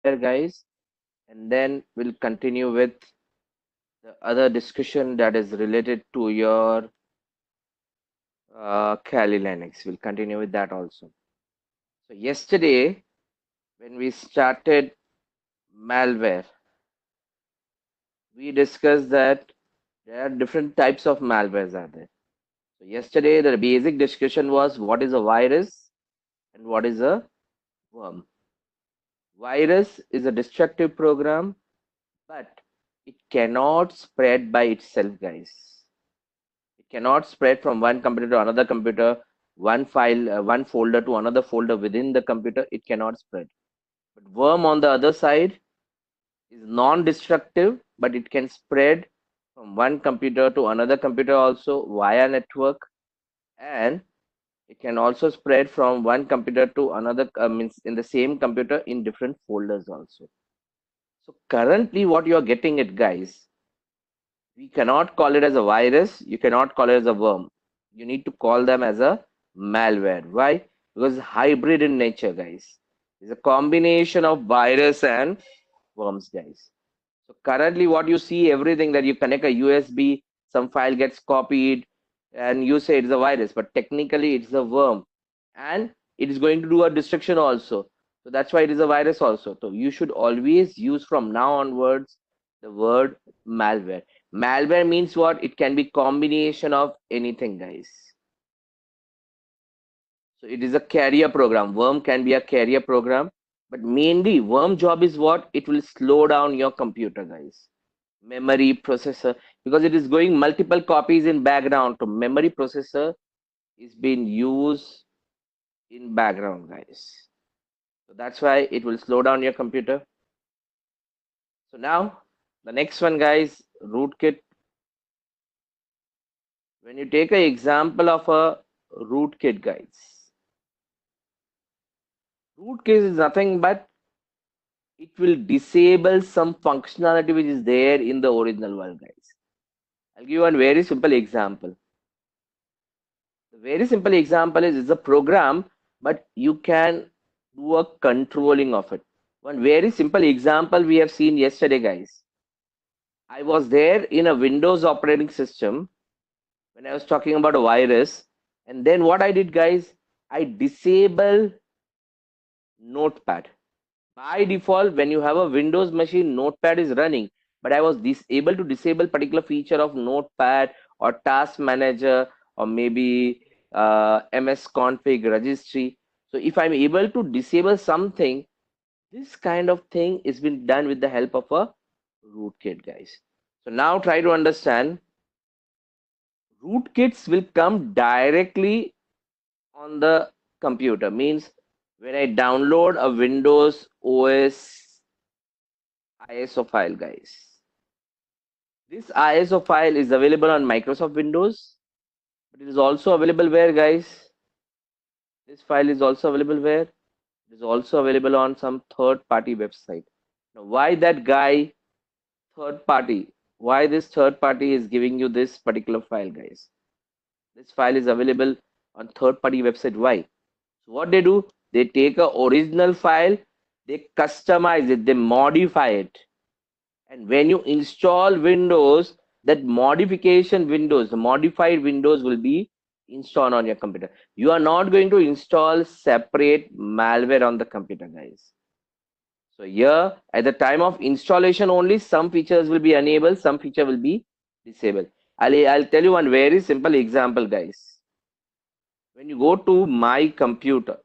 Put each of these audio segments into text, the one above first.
malware, guys, and then we'll continue with the other discussion that is related to your Kali Linux. We'll continue with that also. So yesterday, when we started malware, we discussed that there are different types of malwares are there. So yesterday, the basic discussion was what is a virus and what is a worm. Virus is a destructive program, but it cannot spread by itself, guys. It cannot spread from one computer to another computer, one file, one folder to another folder within the computer. It cannot spread. But worm on the other side is non-destructive, but it can spread from one computer to another computer also via network, and it can also spread from one computer to another, means in the same computer in different folders also. So currently, what you are getting it, guys, we cannot call it as a virus. You cannot call it as a worm. You need to call them as a malware. Why? Because it's hybrid in nature, guys. It's a combination of virus and worms, guys. So currently, what you see, everything that you connect a USB, some file gets copied, and you say it's a virus, but technically it's a worm, and it is going to do a destruction also. So that's why it is a virus also. So you should always use from now onwards the word malware. Malware means what? It can be combination of anything, guys. So it is a carrier program. Worm can be a carrier program, but mainly worm job is what? It will slow down your computer, guys. Memory processor, because it is going multiple copies in background. To memory processor is being used in background, guys. So that's why it will slow down your computer. So now the next one, guys, rootkit. When you take an example of a rootkit, guys, rootkit is nothing but it will disable some functionality which is there in the original world, guys. I'll give you one very simple example. The very simple example is it's a program, but you can do a controlling of it. One very simple example we have seen yesterday, guys. I was there in a Windows operating system when I was talking about a virus, and then what I did, guys, I disable Notepad. By default, when you have a Windows machine, Notepad is running, but I was able to disable particular feature of Notepad or Task Manager or maybe MS Config registry. So if I'm able to disable something, this kind of thing is been done with the help of a rootkit, guys. So now try to understand. Rootkits will come directly on the computer. Means when I download a Windows OS ISO file, guys. This ISO file is available on Microsoft Windows, but it is also available where, guys? This file is also available where? It is also available on some third-party website. Now, why that guy third party? Why this third party is giving you this particular file, guys? This file is available on third-party website. Why? So what they do? They take a original file, they customize it, they modify it. And when you install Windows, that modification Windows, the modified Windows will be installed on your computer. You are not going to install separate malware on the computer, guys. So here, at the time of installation only, some features will be enabled, some feature will be disabled. I'll tell you one very simple example, guys. When you go to my computer,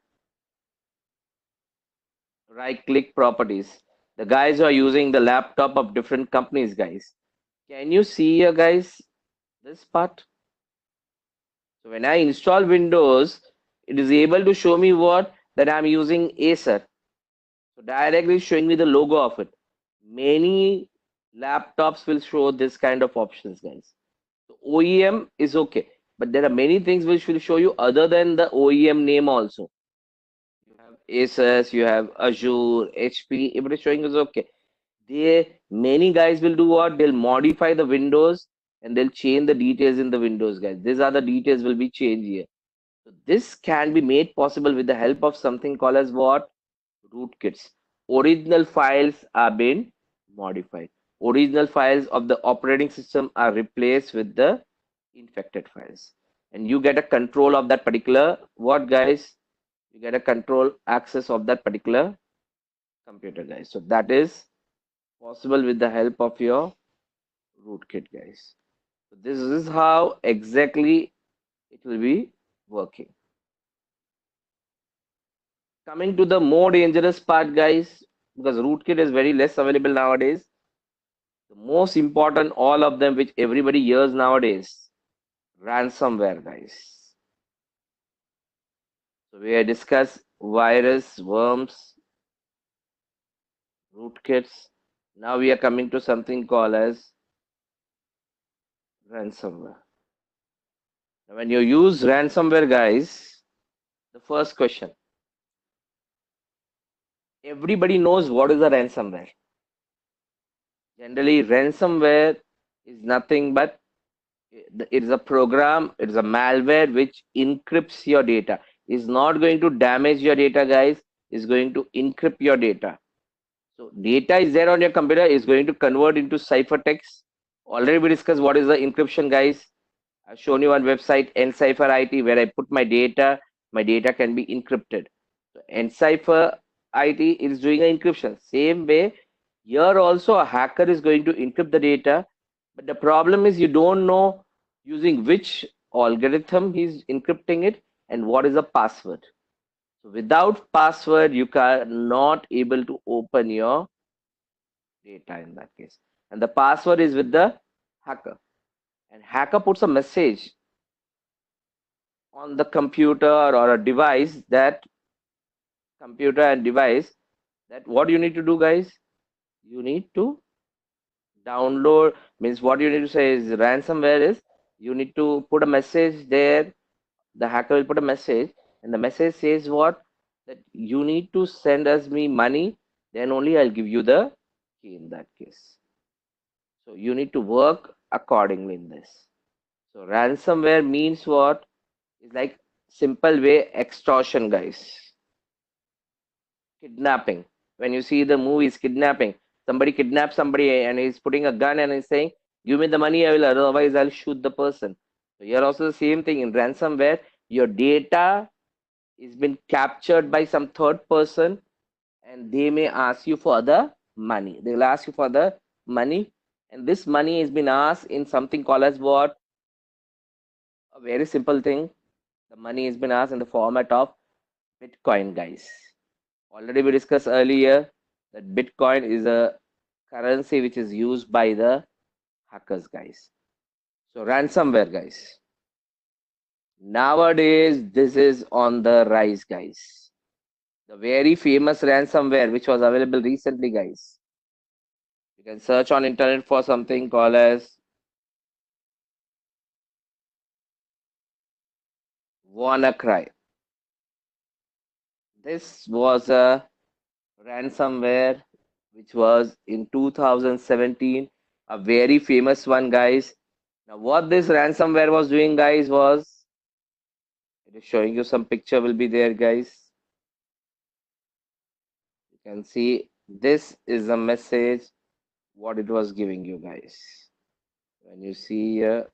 right click properties, the guys who are using the laptop of different companies, guys. Can you see here, guys, this part? So when I install Windows, it is able to show me what? That I'm using Acer. So directly showing me the logo of it. Many laptops will show this kind of options, guys. So OEM is okay, but there are many things which will show you other than the OEM name also. You have Asus, you have Azure, HP, if it is showing is okay. Many guys will do what? They'll modify the Windows and they'll change the details in the Windows, guys. These are the details will be changed here. So this can be made possible with the help of something called as what? Rootkits. original files are being modified. Original files of the operating system are replaced with the infected files. And you get a control of that particular, what guys? You get a control access of that particular computer, guys. So that is possible with the help of your rootkit, guys. So this is how exactly it will be working. Coming to the more dangerous part, guys, because rootkit is very less available nowadays. The most important, all of them, which everybody hears nowadays, ransomware, guys. So we have discussed virus, worms, rootkits. Now we are coming to something called as ransomware. Now when you use ransomware, guys, the first question, everybody knows what is a ransomware. Generally, ransomware is nothing but it is a program, it is a malware which encrypts your data. Is not going to damage your data, guys. Is going to encrypt your data. So data is there on your computer, is going to convert into ciphertext. Already we discussed what is the encryption, guys. I've shown you one website, Encipher IT, where I put my data can be encrypted. So Encipher IT is doing an encryption. Same way, here also a hacker is going to encrypt the data, but the problem is you don't know using which algorithm he's encrypting it and what is the password. So without password, you cannot able to open your data in that case. And the password is with the hacker. And hacker puts a message on the computer or a device, that computer and device, that what you need to do, guys, you need to download, means what you need to say is ransomware is you need to put a message there. The hacker will put a message, and the message says what, that you need to send us me money, then only I'll give you the key in that case. So you need to work accordingly in this. So ransomware means what, is like simple way extortion, guys. Kidnapping. When you see the movies, kidnapping, somebody kidnaps somebody and he's putting a gun and he's saying, give me the money, I will, otherwise I'll shoot the person. So here also the same thing in ransomware. Your data is been captured by some third person, and they may ask you for the money. They will ask you for the money, and this money has been asked in something called as what, a very simple thing. The money has been asked in the format of Bitcoin, guys. Already we discussed earlier that Bitcoin is a currency which is used by the hackers, guys. So ransomware, guys. Nowadays, this is on the rise, guys. The very famous ransomware which was available recently, guys. You can search on internet for something called as WannaCry. This was a ransomware which was in 2017, a very famous one, guys. Now what this ransomware was doing, guys, was, it is showing you some picture will be there, guys. You can see this is a message what it was giving you, guys. When you see here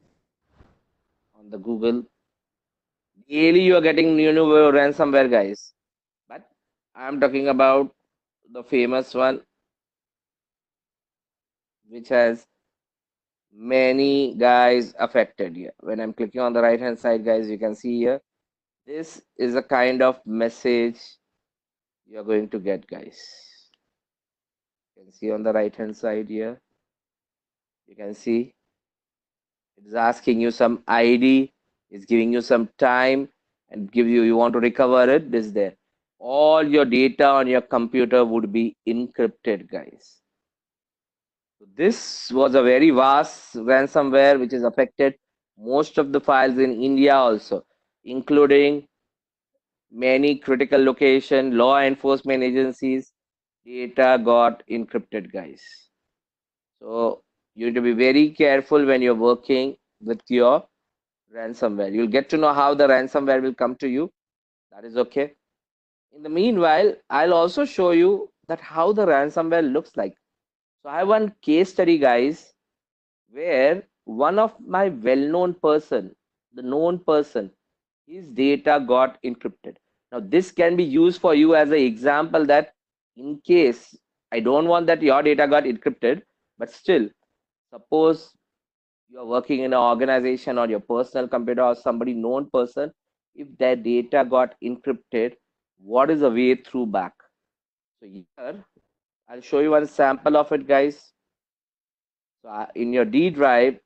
on the Google, daily you are getting new ransomware, guys. But I'm talking about the famous one which has many guys affected here. When I'm clicking on the right hand side, guys, you can see here, this is a kind of message you're going to get, guys. You can see on the right hand side here, you can see it's asking you some ID, it's giving you some time, and give you want to recover it, this there. All your data on your computer would be encrypted, guys. This was a very vast ransomware which has affected most of the files in India also, including many critical location, law enforcement agencies. Data got encrypted, guys. So you need to be very careful when you're working with your ransomware. You'll get to know how the ransomware will come to you. That is okay. In the meanwhile, I'll also show you that how the ransomware looks like. So I have one case study, guys, where one of my well-known person, the known person, his data got encrypted. Now this can be used for you as an example that in case I don't want that your data got encrypted, but still, suppose you are working in an organization or your personal computer or somebody known person, if their data got encrypted, what is the way through back? So here, I'll show you one sample of it, guys. So in your D drive,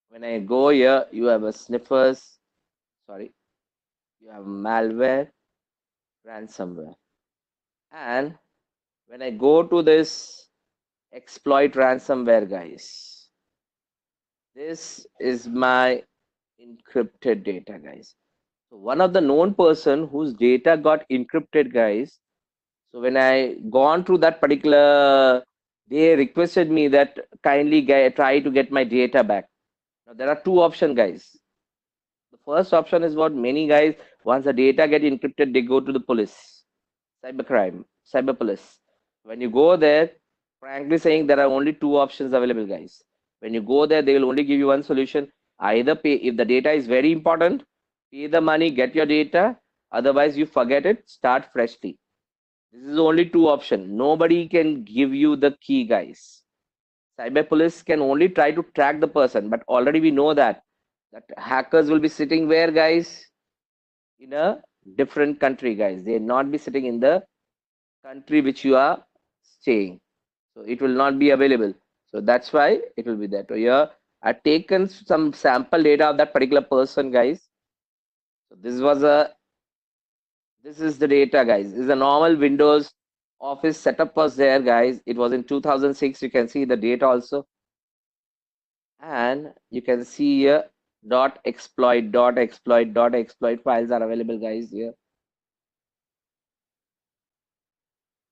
when I go here, you have a sniffers, sorry, you have malware, ransomware. And when I go to this exploit ransomware, guys, this is my encrypted data, guys. So one of the known person whose data got encrypted, guys. So when I gone through that particular, they requested me that kindly try to get my data back. Now there are two options, guys. The first option is what many guys, once the data get encrypted, they go to the police, cybercrime, cyber police. When you go there, frankly saying there are only two options available, guys. When you go there, they will only give you one solution. Either pay, if the data is very important, pay the money, get your data. Otherwise, you forget it, start freshly. This is only two options. Nobody can give you the key, guys. Cyber police can only try to track the person, but already we know that hackers will be sitting where, guys? In a different country, guys. They will not be sitting in the country which you are staying. So it will not be available. So that's why it will be that. So here I've taken some sample data of that particular person, guys. So this is the data, guys. This is a normal Windows Office setup was there, guys. It was in 2006. You can see the data also. And you can see here .exploit files are available, guys. Here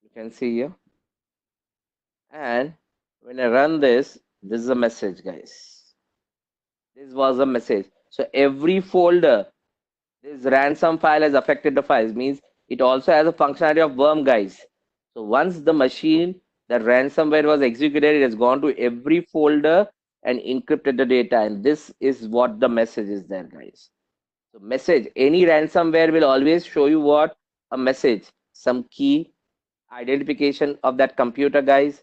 you can see here. And when I run this, this is a message, guys. This was a message. So every folder, this ransom file has affected the files, means it also has a functionality of worm, guys. So once the machine, the ransomware was executed, it has gone to every folder and encrypted the data. And this is what the message is there, guys. So message, any ransomware will always show you what? A message, some key, identification of that computer, guys.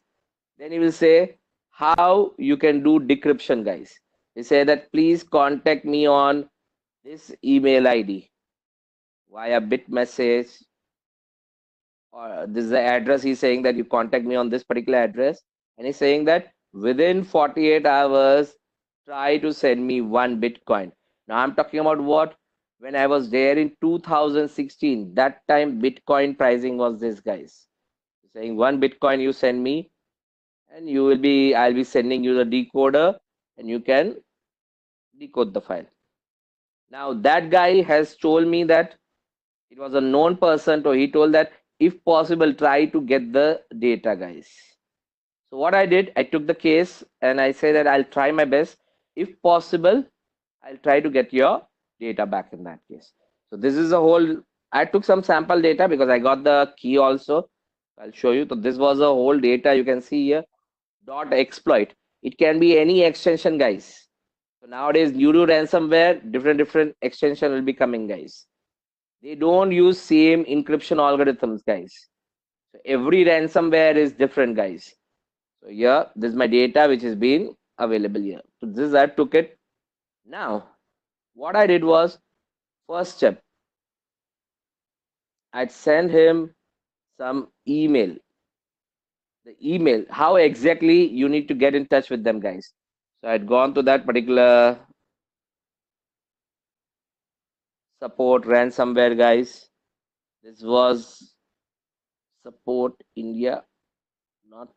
Then you will say how you can do decryption, guys. You say that please contact me on this email ID via bit message, or this is the address. He's saying that you contact me on this particular address, and he's saying that within 48 hours, try to send me 1 Bitcoin. Now I'm talking about what? When I was there in 2016, that time Bitcoin pricing was this, guys. Saying 1 Bitcoin you send me, and I'll be sending you the decoder, and you can decode the file. Now that guy has told me that it was a known person, so he told that if possible, try to get the data, guys. So what I did, I took the case and I say that I'll try my best. If possible, I'll try to get your data back in that case. So this is a whole, I took some sample data because I got the key also. I'll show you. So this was a whole data you can see here. .exploit. It can be any extension, guys. So nowadays, due to ransomware, different extension will be coming, guys. They don't use same encryption algorithms, guys. So every ransomware is different, guys. So here, this is my data which has been available here. So this I took it. Now, what I did was, first step, I'd send him some email. The email, how exactly you need to get in touch with them, guys. So I'd gone to that particular support ransomware, guys. This was support India, not.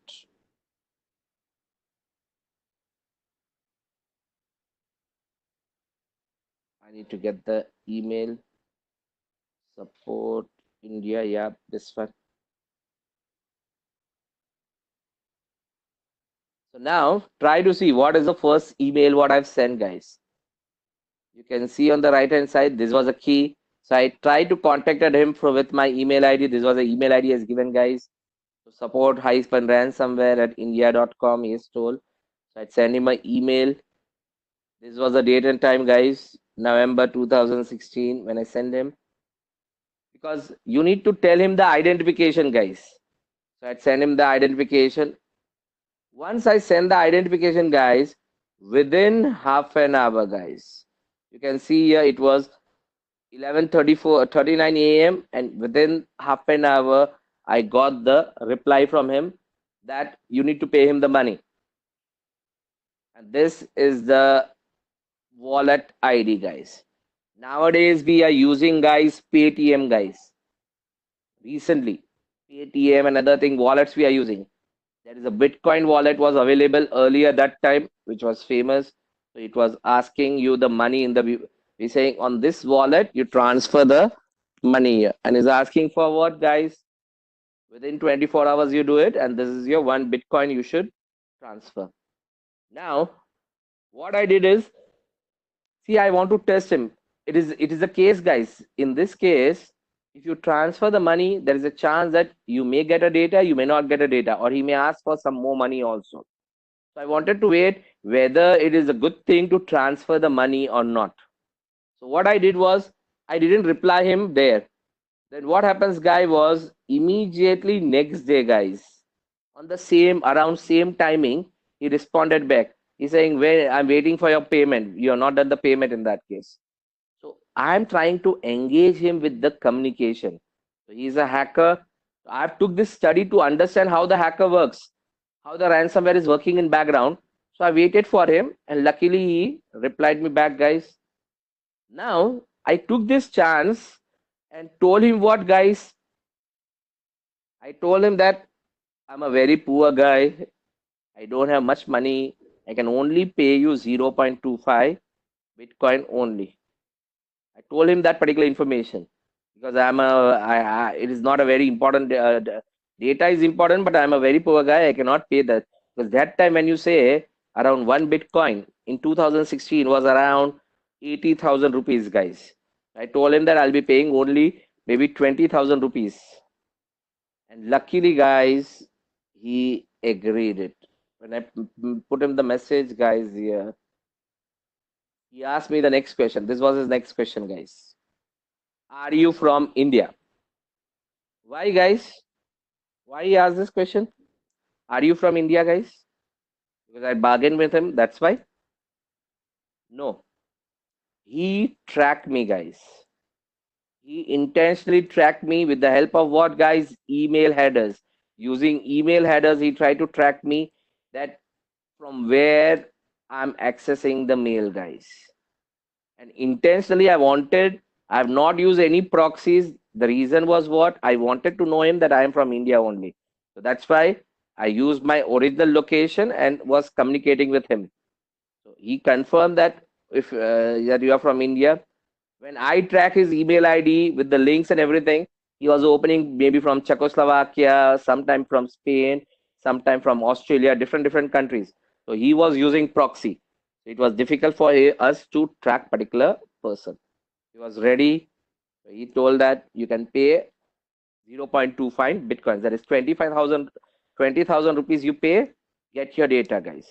I need to get the email. Support India, yeah, this one. So now try to see what is the first email what I've sent, guys. You can see on the right hand side, this was a key. So I tried to contacted him with my email ID. This was the email ID as given, guys. To support ransomware at india.com, he is told. So I'd send him an email. This was the date and time, guys. November 2016 when I send him. Because you need to tell him the identification, guys. So I'd send him the identification. Once I send the identification, guys, within half an hour, guys, you can see here it was 11:39 a.m. and within half an hour, I got the reply from him that you need to pay him the money. And this is the wallet ID, guys. Nowadays, we are using, guys, Paytm, guys. Recently, Paytm and other thing wallets we are using. There is a Bitcoin wallet was available earlier that time, which was famous. So it was asking you the money in the we saying on this wallet you transfer the money here, and is asking for what, guys? Within 24 hours you do it, and this is your 1 Bitcoin you should transfer. Now, what I did is, see, I want to test him. It is a case, guys. In this case, if you transfer the money, there is a chance that you may get a data, you may not get a data, or he may ask for some more money also. So I wanted to wait whether it is a good thing to transfer the money or not. So what I did was I didn't reply him there. Then what happens, guy, was immediately next day, guys, on the same around same timing, he responded back. He's saying, "Where I'm waiting for your payment. You have not done the payment in that case." So I'm trying to engage him with the communication. So he's a hacker. I've took this study to understand how the hacker works, how the ransomware is working in background. So I waited for him, and luckily he replied me back, guys. Now I took this chance and told him what, guys. I told him that I'm a very poor guy. I don't have much money. I can only pay you 0.25 Bitcoin only. I told him that particular information because it is not a very important data is important, but I'm a very poor guy. I cannot pay that because that time when you say around 1 Bitcoin in 2016 was around 80,000 rupees, guys. I told him that I'll be paying only maybe 20,000 rupees, and luckily, guys, he agreed it. When I put him the message, guys, here, he asked me the next question. This was his next question, guys. Are you from India? Why, guys? Why he asked this question? Are you from India, guys? Because I bargained with him. That's why. No, he tracked me, guys. He intentionally tracked me with the help of what, guys? Email headers. Using email headers, he tried to track me that from where I'm accessing the mail, guys. And intentionally, I have not used any proxies. The reason was what? I wanted to know him that I am from India only. So that's why I used my original location and was communicating with him. So he confirmed that if that you are from India. When I track his email ID with the links and everything, he was opening maybe from Czechoslovakia, sometime from Spain, sometime from Australia, different countries. So he was using proxy. It was difficult for us to track particular person. He was ready. He told that you can pay 0.25 bitcoins. That is 25,000, 20,000 rupees you pay, get your data, guys.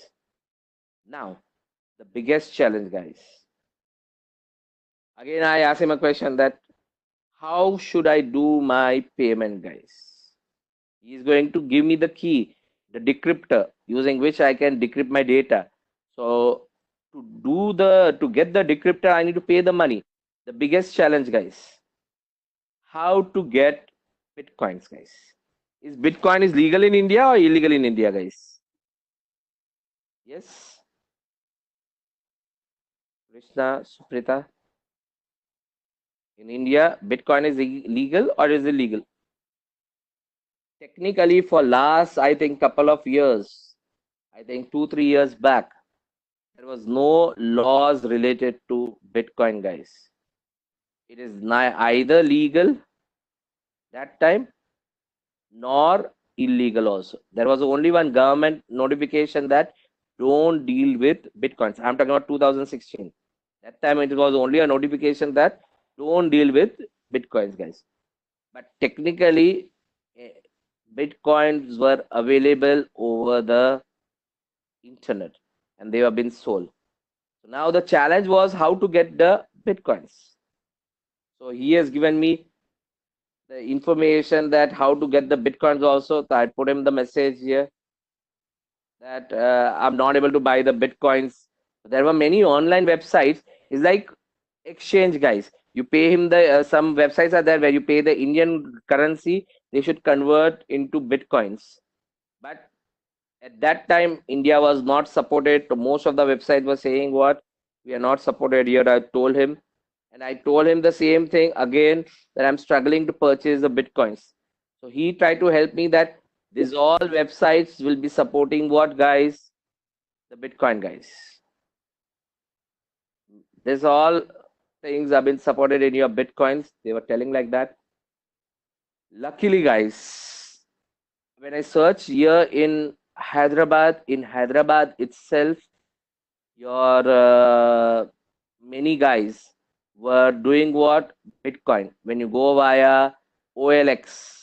Now, the biggest challenge, guys. Again, I asked him a question that how should I do my payment, guys? He's going to give me the key, the decryptor, using which I can decrypt my data. So to get the decryptor, I need to pay the money. The biggest challenge, guys. How to get bitcoins, guys? Is Bitcoin is legal in India or illegal in India, guys? Yes. Krishna, Suprita. In India, Bitcoin is legal or is illegal? Technically, for last, I think, couple of years, I think 2-3 years back, there was no laws related to Bitcoin, guys. It is either legal that time nor illegal also. There was only one government notification that don't deal with Bitcoins. I'm talking about 2016. That time it was only a notification that don't deal with Bitcoins, guys. But technically, eh, Bitcoins were available over the internet and they have been sold. So now the challenge was how to get the Bitcoins. So he has given me the information that how to get the Bitcoins also. So I put him the message here that I'm not able to buy the Bitcoins. There were many online websites. It's like exchange, guys. You pay him the some websites are there where you pay the Indian currency. They should convert into Bitcoins. But at that time, India was not supported. Most of the websites were saying what we are not supported here. I told him, and I told him the same thing again that I'm struggling to purchase the Bitcoins. So he tried to help me that these all websites will be supporting what, guys? The Bitcoin, guys. This all things have been supported in your Bitcoins. They were telling like that. Luckily, guys, when I search here in Hyderabad itself, your many guys were doing what? Bitcoin. When you go OLX,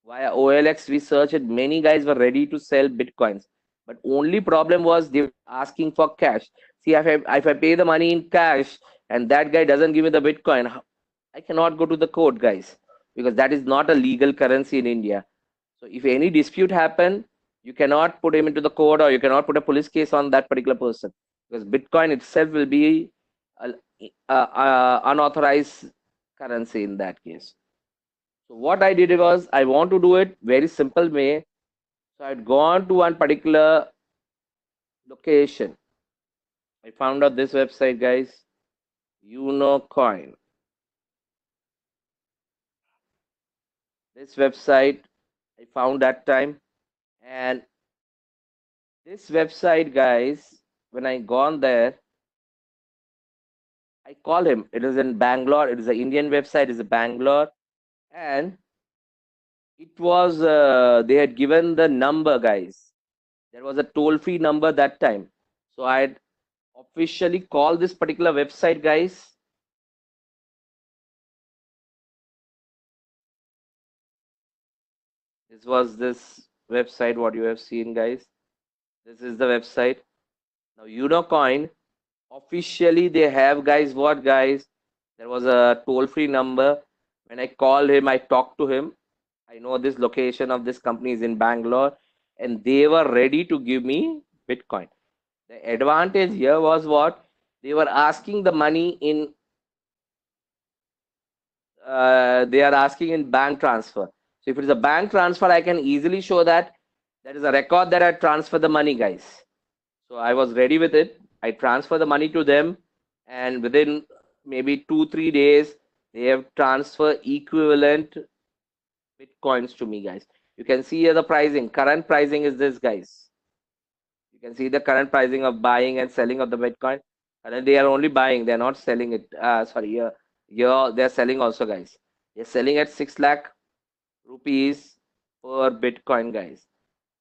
via OLX, we searched it. Many guys were ready to sell Bitcoins. But only problem was they were asking for cash. See, if I pay the money in cash and that guy doesn't give me the Bitcoin, I cannot go to the court, guys, because that is not a legal currency in India. So if any dispute happen, you cannot put him into the court or you cannot put a police case on that particular person because Bitcoin itself will be unauthorized currency in that case. So what I did was I want to do it very simple way. So I'd gone to one particular location. I found out this website, guys, Coin. This website I found that time, and this website, guys, when I gone there, I call him. It is in Bangalore. It is an Indian website. It is in Bangalore, and it was they had given the number, guys. There was a toll-free number that time, so I had officially called this particular website, guys. This was this website. What you have seen, guys. This is the website. Now Coin. Officially, they have, guys. What, guys? There was a toll-free number. When I called him, I talked to him. I know this location of this company is in Bangalore, and they were ready to give me Bitcoin. The advantage here was what? They were asking the money in, they are asking in bank transfer. So if it is a bank transfer, I can easily show that there is a record that I transfer the money, guys. So I was ready with it. I transfer the money to them, and within maybe 2-3 days, they have transferred equivalent Bitcoins to me, guys. You can see here the pricing. Current pricing is this, guys. You can see the current pricing of buying and selling of the Bitcoin. And they are only buying, they're not selling it. Sorry, here they're selling also, guys. They're selling at 6 lakh rupees per Bitcoin, guys.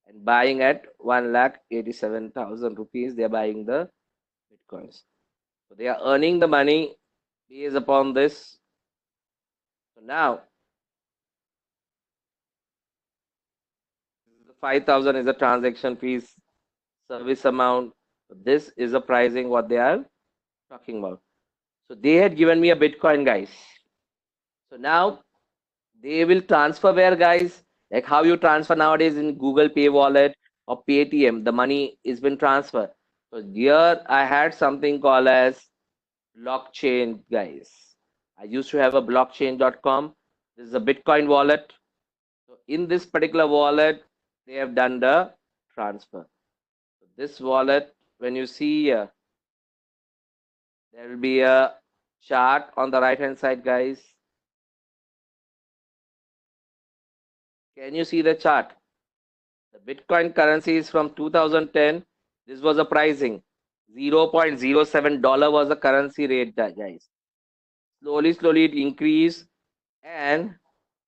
And buying at 1,87,000 rupees, they're buying the Bitcoins. So they are earning the money based upon this. So now, 5,000 is the transaction fees, service amount. This is the pricing what they are talking about. So they had given me a Bitcoin, guys. So now they will transfer where, guys? Like how you transfer nowadays in Google Pay wallet or Paytm, the money is been transferred. So here I had something called as blockchain, guys. I used to have a blockchain.com. This is a Bitcoin wallet. So in this particular wallet, they have done the transfer. So this wallet, when you see here, there will be a chart on the right hand side, guys. Can you see the chart? The Bitcoin currency is from 2010. This was a pricing. $0.07 was the currency rate, guys. Slowly it increased, and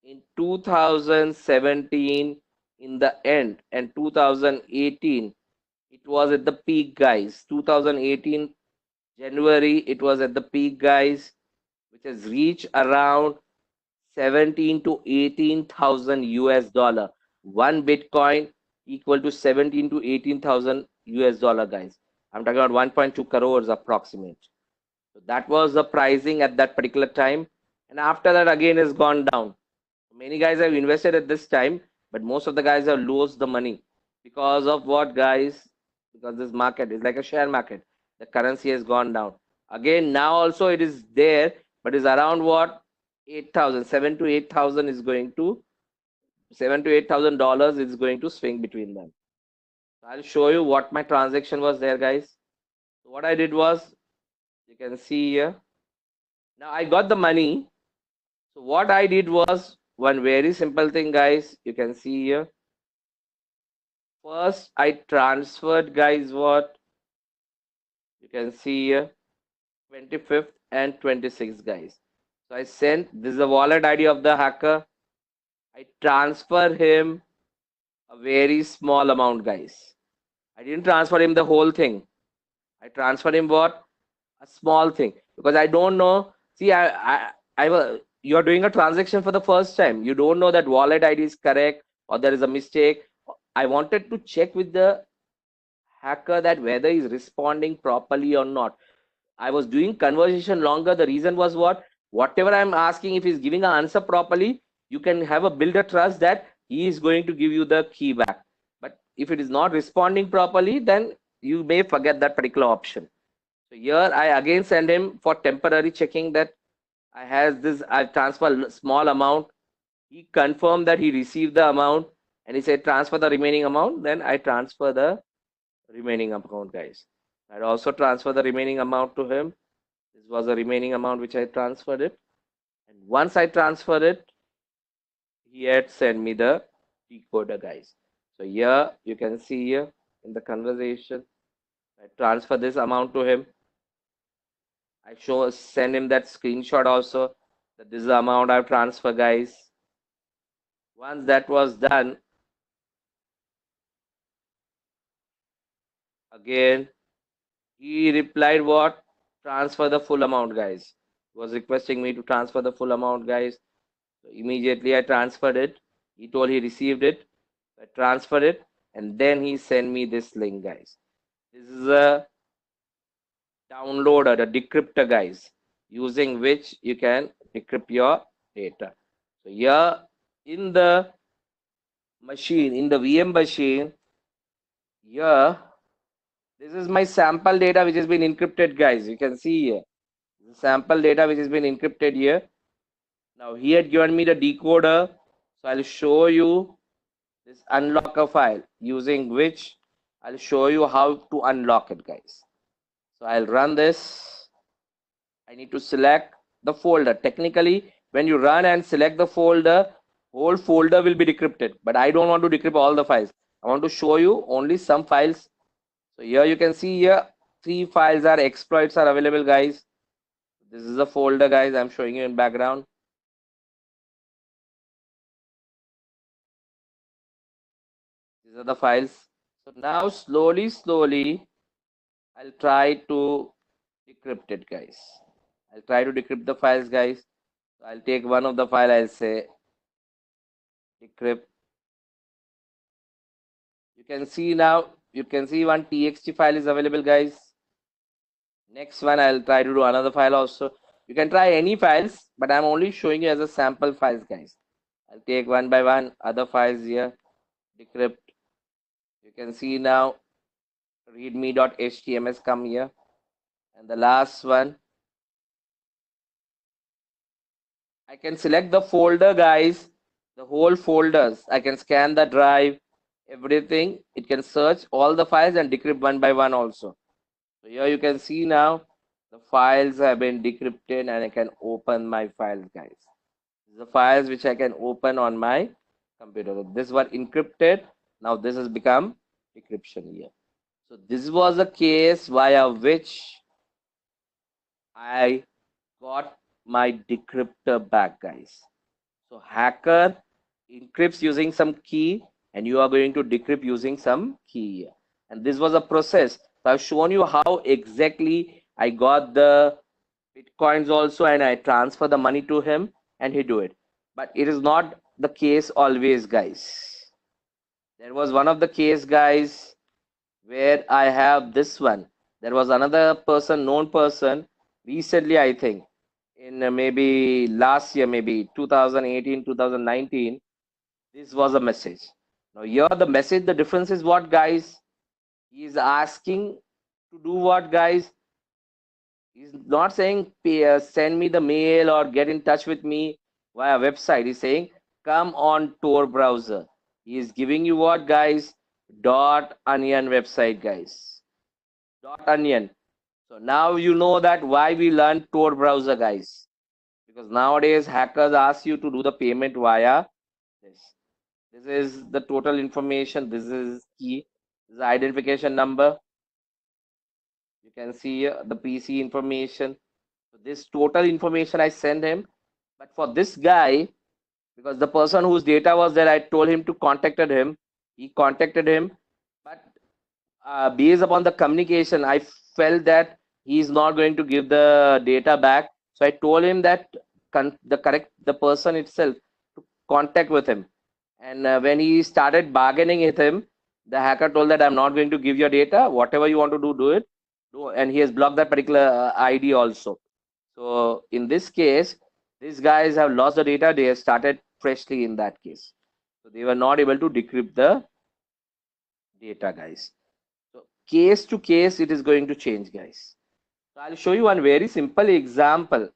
in 2017, in the end, and 2018, it was at the peak, guys. 2018 January, it was at the peak, guys, which has reached around 17 to 18,000 US dollar. One Bitcoin equal to 17 to 18,000 US dollar, guys. I'm talking about 1.2 crores approximate. So that was the pricing at that particular time. And after that, again, has gone down. Many guys have invested at this time, but most of the guys have lost the money because of what, guys? Because this market is like a share market. The currency has gone down. Again, now also it is there, but it's around what? 8,000, 7 to 8,000 is going to $7 to $8,000 is going to swing between them. So I'll show you what my transaction was there, guys. So what I did was, you can see here. Now I got the money. So what I did was one very simple thing, guys. You can see here. First, I transferred, guys, what? You can see here, 25th and 26th, guys. So I sent, this is the wallet ID of the hacker. I transfer him a very small amount, guys. I didn't transfer him the whole thing. I transferred him what? A small thing. Because I don't know. See, you're doing a transaction for the first time. You don't know that wallet ID is correct or there is a mistake. I wanted to check with the hacker that whether he's responding properly or not. I was doing conversation longer. The reason was what? Whatever I'm asking, if he's giving an answer properly, you can have a build a trust that he is going to give you the key back. But if it is not responding properly, then you may forget that particular option. So here I again send him for temporary checking that I transfer small amount. He confirmed that he received the amount and he said transfer the remaining amount. Then I transfer the remaining amount, guys. I also transfer the remaining amount to him. This was the remaining amount which I transferred it. And once I transferred it, he had sent me the decoder, guys. So here you can see here in the conversation, I transfer this amount to him. I send him that screenshot also that this is the amount I've transferred, guys. Once that was done, again, he replied what? Transfer the full amount, guys. He was requesting me to transfer the full amount, guys. So immediately I transferred it. He told he received it. I transferred it and then he sent me this link, guys. This is a downloader, the decryptor, guys, using which you can decrypt your data. So here in the machine, in the VM machine, here, this is my sample data which has been encrypted, guys. You can see here. The sample data which has been encrypted here. Now he had given me the decoder. So I'll show you this unlocker file using which I'll show you how to unlock it, guys. So I'll run this. I need to select the folder. Technically, when you run and select the folder, whole folder will be decrypted. But I don't want to decrypt all the files. I want to show you only some files. So here you can see here 3 files are exploits are available, guys. This is the folder, guys. I'm showing you in background. These are the files. So now slowly, I'll try to decrypt it, guys. I'll try to decrypt the files, guys. So I'll take one of the file. I'll say decrypt. You can see now. You can see one txt file is available, guys. Next one, I'll try to do another file also. You can try any files, but I'm only showing you as a sample files, guys. I'll take one by one other files here. Decrypt. You can see now readme.htms come here. And the last one, I can select the folder, guys, the whole folders. I can scan the drive, everything. It can search all the files and decrypt one by one also. So here you can see now the files have been decrypted and I can open my files, guys. These are the files which I can open on my computer. So this was encrypted. Now this has become decryption here. So this was a case via which I got my decryptor back, guys. So hacker encrypts using some key and you are going to decrypt using some key here. And this was a process. So I've shown you how exactly I got the Bitcoins also, and I transfer the money to him and he do it. But it is not the case always, guys. There was one of the case, guys, where I have this one. There was another person, known person, recently, I think, in maybe last year, maybe 2018, 2019, this was a message. Now, here the message, the difference is what, guys? He is asking to do what, guys? He's not saying send me the mail or get in touch with me via website. He's saying come on Tor browser. He is giving you what, guys? Dot onion website, guys. Dot onion. So now you know that why we learn Tor browser, guys. Because nowadays hackers ask you to do the payment via this. This is the total information. This is key. This is the identification number. You can see the PC information. So this total information I send him. But for this guy, because the person whose data was there, I told him to contacted him. He contacted him. But based upon the communication, I felt that he is not going to give the data back. So I told him that the person itself to contact with him. And when he started bargaining with him, the hacker told that I'm not going to give your data. Whatever you want to do, do it. And he has blocked that particular ID also. So in this case, these guys have lost the data. They have started freshly in that case. So they were not able to decrypt the data, guys. So case to case, it is going to change, guys. So I'll show you one very simple example.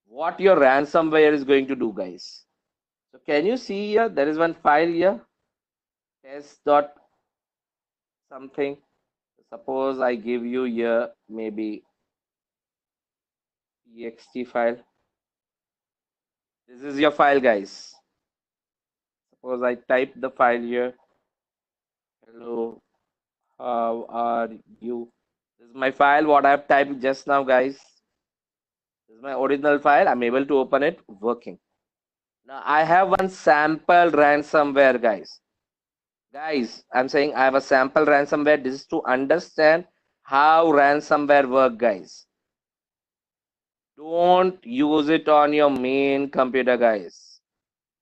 What your ransomware is going to do, guys. So can you see here? There is one file here. Test dot something. Suppose I give you here maybe txt file. This is your file, guys. Suppose I type the file here. Hello, how are you? This is my file, what I have typed just now, guys. This is my original file. I'm able to open it, working. Now I have one sample ransomware, guys. Guys, I'm saying I have a sample ransomware. This is to understand how ransomware work, guys. Don't use it on your main computer, guys.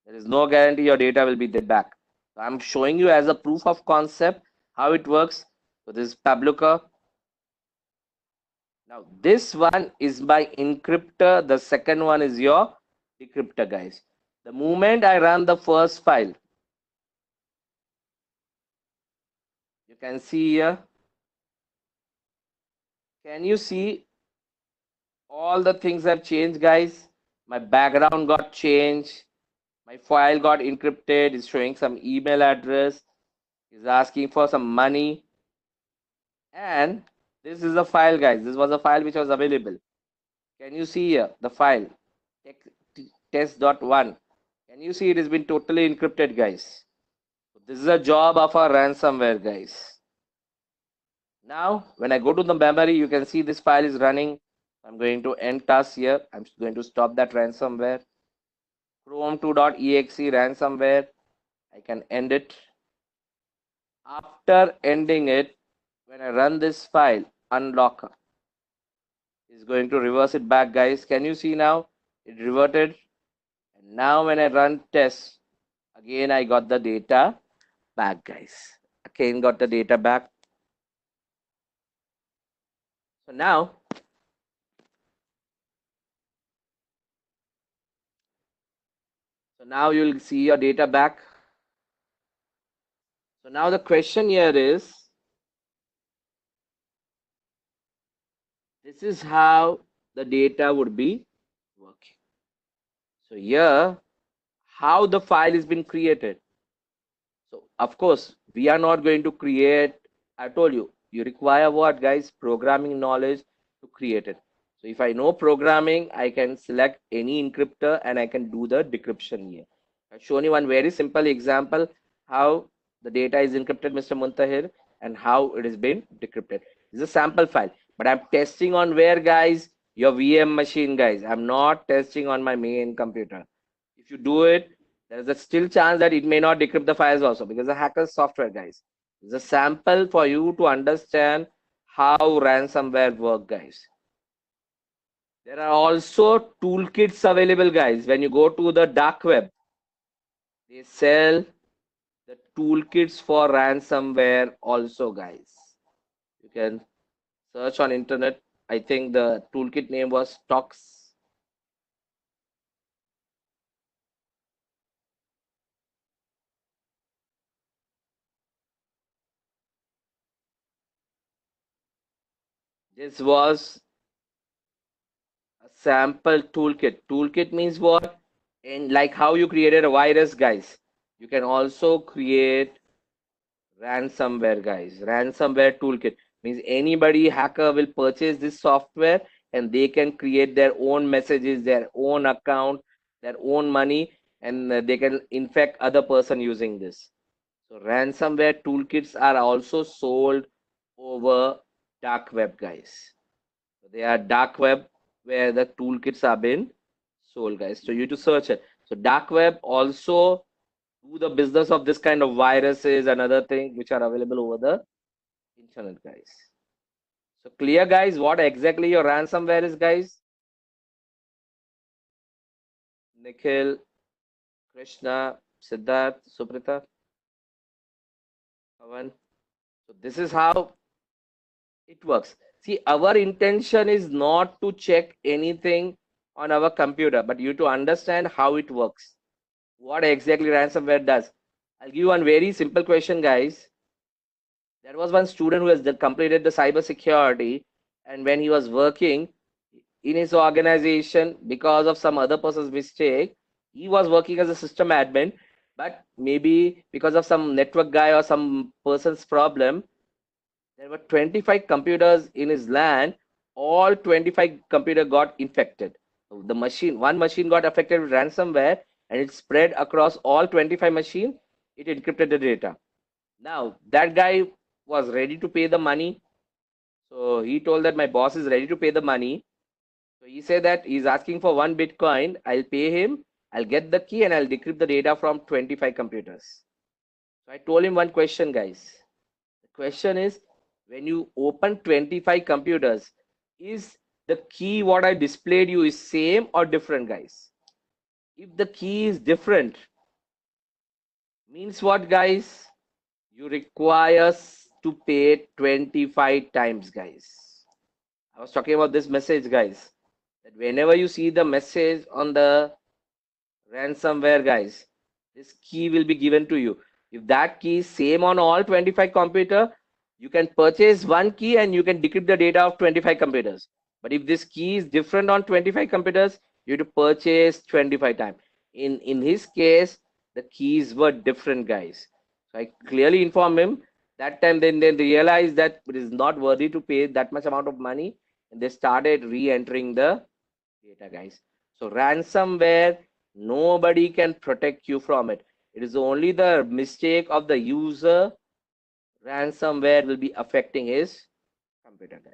There is no guarantee your data will be back. So I'm showing you as a proof of concept how it works. So this is Pabluka. Now this one is my encryptor. The second one is your decryptor, guys. The moment I run the first file, you can see here. Can you see all the things have changed, guys? My background got changed. My file got encrypted. It's showing some email address. It's asking for some money. And this is a file, guys. This was a file which was available. Can you see here the file? Test.1. Can you see it has been totally encrypted, guys? This is a job of a ransomware, guys. Now, when I go to the memory, you can see this file is running. I'm going to end task here. I'm going to stop that ransomware. Chrome2.exe ransomware. I can end it. After ending it, when I run this file, unlock is going to reverse it back, guys. Can you see now? It reverted. And now when I run test, again I got the data back, guys. Again got the data back. So now you'll see your data back. So now the question here is, this is how the data would be working. So here, how the file has been created. So of course, we are not going to create, I told you, you require what, guys? Programming knowledge to create it. So if I know programming, I can select any encryptor and I can do the decryption here. I've shown you one very simple example how the data is encrypted, Mr. Muntahir, and how it is being decrypted. This is a sample file, but I'm testing on where, guys? Your VM machine, guys. I'm not testing on my main computer. If you do it, there is a still chance that it may not decrypt the files also, because the hacker's software, guys. It's a sample for you to understand how ransomware work, guys. There are also toolkits available, guys. When you go to the dark web, they sell the toolkits for ransomware also, guys. You can search on internet. I think the toolkit name was Tox. This was a sample toolkit. Toolkit means what? And like how you created a virus, guys. You can also create ransomware, guys. Ransomware toolkit means anybody hacker will purchase this software and they can create their own messages, their own account, their own money, and they can infect other person using this. So ransomware toolkits are also sold over dark web, guys. So they are dark web where the toolkits are being sold, guys. So you to search it. So dark web also do the business of this kind of viruses and other things which are available over the internet, guys. So clear, guys, what exactly your ransomware is, guys? Nikhil, Krishna, Siddharth, Suprita, Pavan. So this is how it works. See, our intention is not to check anything on our computer, but you to understand how it works. What exactly ransomware does. I'll give you one very simple question, guys. There was one student who has completed the cyber security, and when he was working in his organization, because of some other person's mistake, he was working as a system admin, but maybe because of some network guy or some person's problem, there were 25 computers in his LAN. All 25 computer got infected. The machine, one machine got affected with ransomware, and it spread across all 25 machines. It encrypted the data. Now that guy was ready to pay the money. So he told that my boss is ready to pay the money. So he said that he's asking for one Bitcoin. I'll pay him. I'll get the key and I'll decrypt the data from 25 computers. So I told him one question, guys. The question is, when you open 25 computers, is the key what I displayed you is same or different, guys? If the key is different, means what, guys? You require to pay 25 times, guys. I was talking about this message, guys. That whenever you see the message on the ransomware, guys, this key will be given to you. If that key is same on all 25 computer, you can purchase one key and you can decrypt the data of 25 computers. But if this key is different on 25 computers, you have to purchase 25 times. In his case, the keys were different, guys. So I clearly informed him. That time then they realized that it is not worthy to pay that much amount of money, and they started re-entering the data, guys. So ransomware, nobody can protect you from it. It is only the mistake of the user. Ransomware will be affecting his computer, guys.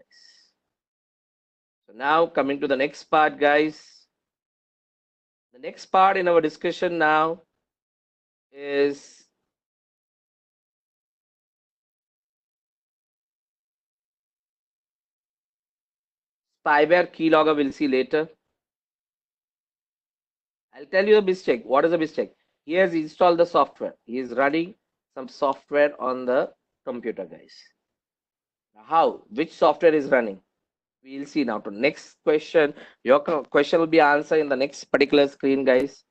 So now coming to the next part, guys. The next part in our discussion now is spyware keylogger. We'll see later. I'll tell you a mistake. What is a mistake? He has installed the software. He is running some software on the computer, guys. How? Which software is running? We'll see now. To next question. Your question will be answered in the next particular screen, guys.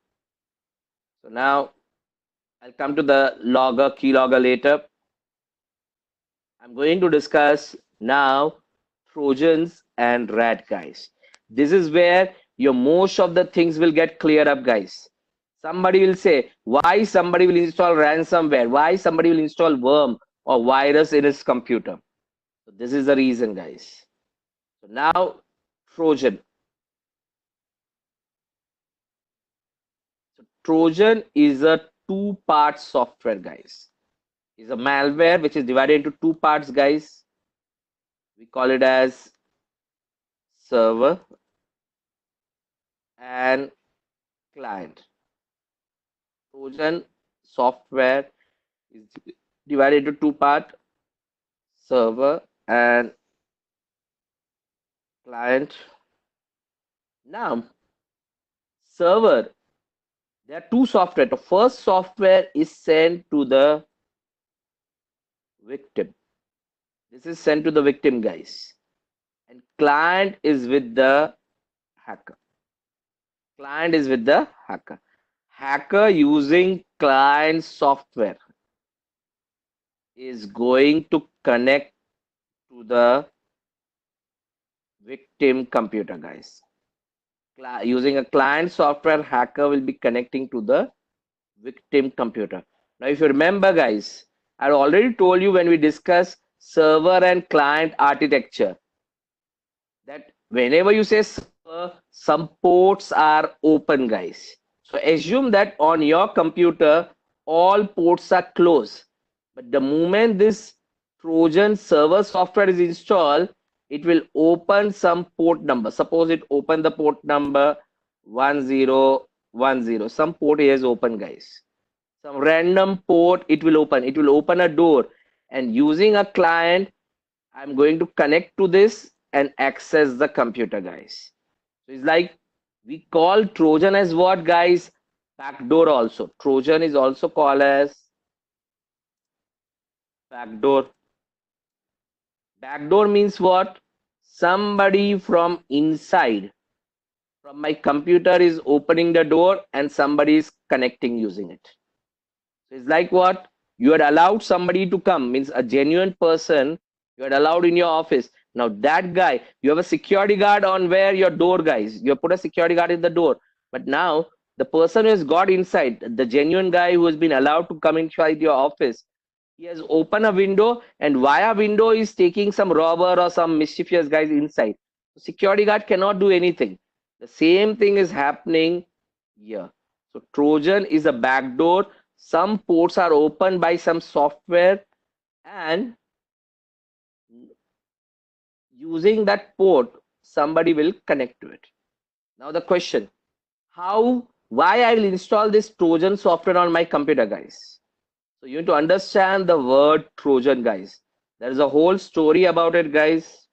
So now I'll come to the logger, keylogger later. I'm going to discuss now Trojans and rat, guys. This is where your most of the things will get cleared up, guys. Somebody will say, why somebody will install ransomware? Why somebody will install worm or virus in his computer? So this is the reason, guys. So now Trojan. So Trojan is a two-part software, guys. It's a malware which is divided into two parts, guys. We call it as server and client. Trojan software is divided into two parts, server and client. Now, server, there are two software. The first software is sent to the victim. This is sent to the victim, guys. And client is with the hacker. Client is with the hacker. Hacker using client software is going to connect to the victim computer, guys. Using a client software, hacker will be connecting to the victim computer. Now, if you remember, guys, I already told you when we discuss server and client architecture that whenever you say server, some ports are open, guys. So assume that on your computer, all ports are closed. But the moment this Trojan server software is installed, it will open some port number. Suppose it open the port number 1010. Some port is open, guys. Some random port it will open. It will open a door. And using a client, I'm going to connect to this and access the computer, guys. So it's like we call Trojan as what, guys? Backdoor also. Trojan is also called as backdoor. Backdoor means what? Somebody from inside, from my computer is opening the door and somebody is connecting using it. So it's like what? You had allowed somebody to come, means a genuine person you had allowed in your office. Now that guy, you have a security guard on where your door, guys. You have put a security guard in the door. But now the person who has got inside, the genuine guy who has been allowed to come inside your office, he has opened a window and via window is taking some robber or some mischievous guys inside. Security guard cannot do anything. The same thing is happening here. So Trojan is a backdoor. Some ports are opened by some software and using that port, somebody will connect to it. Now the question, why I will install this Trojan software on my computer, guys? So you need to understand the word Trojan, guys. There is a whole story about it, guys.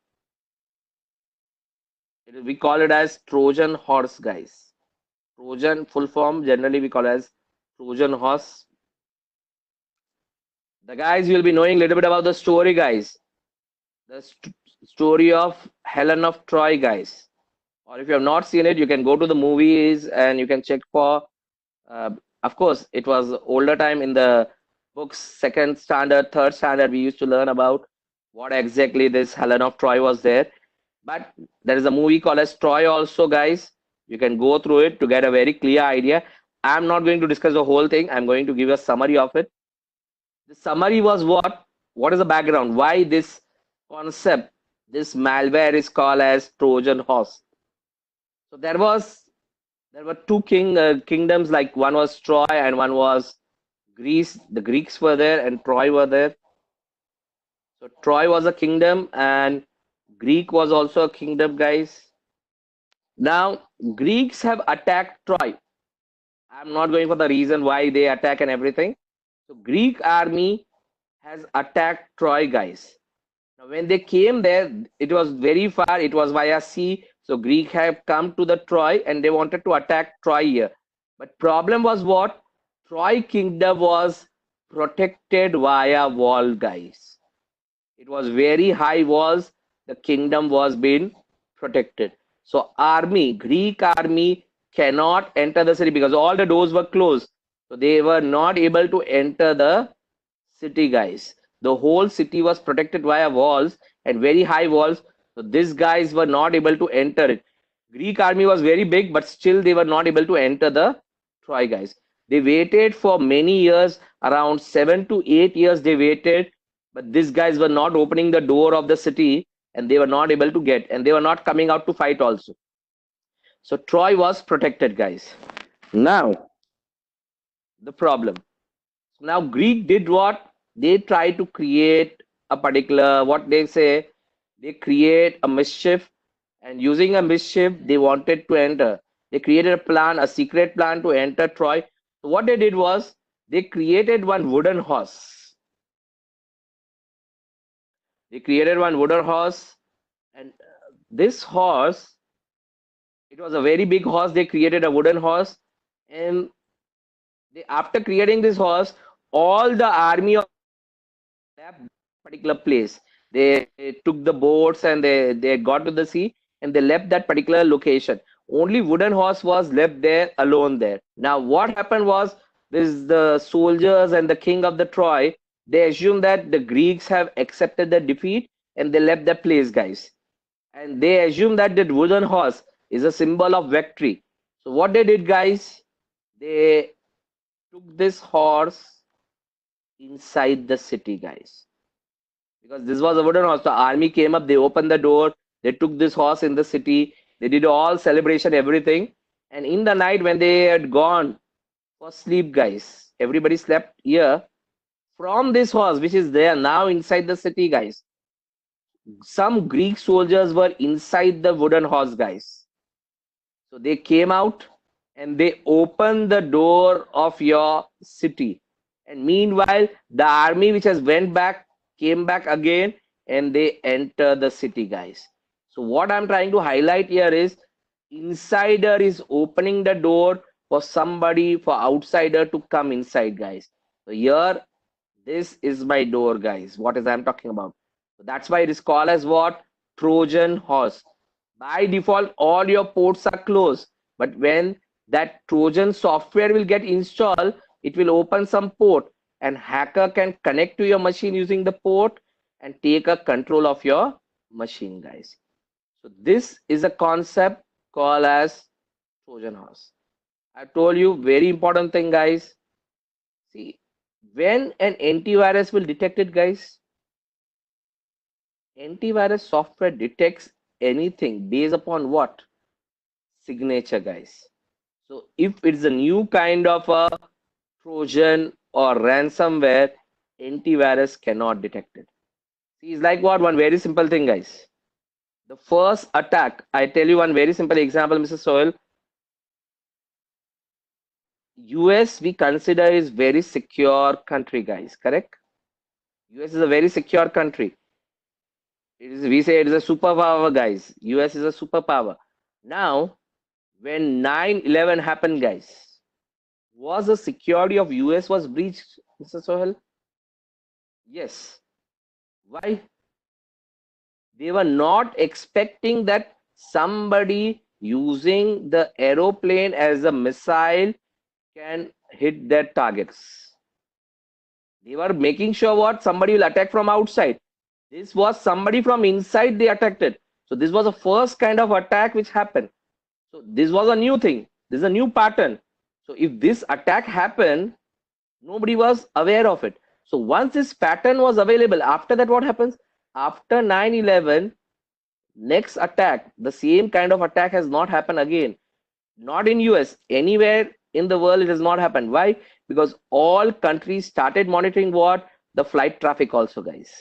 We call it as Trojan horse, guys. Trojan full form, generally we call it as Trojan horse. The guys will be knowing a little bit about the story, guys. The story of Helen of Troy, guys. Or if you have not seen it, you can go to the movies and you can check for. Uh, of course, it was older time in the books, second standard, third standard. We used to learn about what exactly this Helen of Troy was there. But there is a movie called as Troy also, guys. You can go through it to get a very clear idea. I'm not going to discuss the whole thing. I'm going to give a summary of it. The summary was what? What is the background? Why this concept, this malware is called as Trojan horse? So there were two kingdoms, like one was Troy and one was Greece. The Greeks were there and Troy were there. So Troy was a kingdom and Greek was also a kingdom, guys. Now Greeks have attacked Troy. I'm not going for the reason why they attack and everything. So Greek army has attacked Troy, guys. Now, when they came there, it was very far. It was via sea. So Greek have come to the Troy and they wanted to attack Troy here. But problem was what? Troy kingdom was protected via wall, guys. It was very high walls. The kingdom was being protected. So army, Greek army cannot enter the city because all the doors were closed. So they were not able to enter the city, guys. The whole city was protected via walls and very high walls. So these guys were not able to enter it. Greek army was very big, but still they were not able to enter the Troy, guys. They waited for many years, around 7 to 8 years they waited, but these guys were not opening the door of the city and they were not able to get, and they were not coming out to fight also. So Troy was protected, guys. Now, the problem. Now Greek did what? They try to create a particular, what they say, they create a mischief, and using a mischief, they wanted to enter. They created a plan, a secret plan to enter Troy. So what they did was they created one wooden horse. They created one wooden horse, and this horse It was a very big horse. They created a wooden horse, and after creating this horse, all the army of left particular place. They took the boats and they got to the sea and they left that particular location. Only wooden horse was left there alone there. Now what happened was this the soldiers and the king of the Troy, they assumed that the Greeks have accepted the defeat and they left the place, guys. And they assumed that the wooden horse is a symbol of victory. So what they did, guys, they took this horse inside the city, guys, because this was a wooden horse. The army came up, they opened the door, they took this horse in the city, they did all celebration, everything. And in the night, when they had gone for sleep, guys, everybody slept here. From this horse, which is there now inside the city, guys, some Greek soldiers were inside the wooden horse, guys. So they came out and they opened the door of your city. And meanwhile, the army which has went back came back again and they enter the city, guys. So what I'm trying to highlight here is insider is opening the door for somebody, for outsider to come inside, guys. So here, this is my door, guys. What is I'm talking about? So that's why it is called as what? Trojan horse. By default, all your ports are closed. But when that Trojan software will get installed, it will open some port and hacker can connect to your machine using the port and take a control of your machine, guys. So this is a concept called as Trojan horse. I told you very important thing, guys. See, when an antivirus will detect it, guys, antivirus software detects anything based upon what? Signature, guys. So if it's a new kind of a Trojan or ransomware, antivirus cannot detect it. See, it's like what? One very simple thing, guys. The first attack, I tell you one very simple example, Mr. Soil. US we consider is very secure country, guys, correct? US is a very secure country. It is, we say it is a superpower, guys. US is a superpower. Now, when 9/11 happened, guys, was the security of US was breached, Mr. Sohel? Yes. Why? They were not expecting that somebody using the aeroplane as a missile can hit their targets. They were making sure what somebody will attack from outside. This was somebody from inside they attacked it. So this was the first kind of attack which happened. So this was a new thing. This is a new pattern. So if this attack happened, nobody was aware of it. So once this pattern was available, after that what happens? After 9/11, next attack, the same kind of attack has not happened again. Not in US, anywhere in the world it has not happened. Why? Because all countries started monitoring what? The flight traffic also, guys.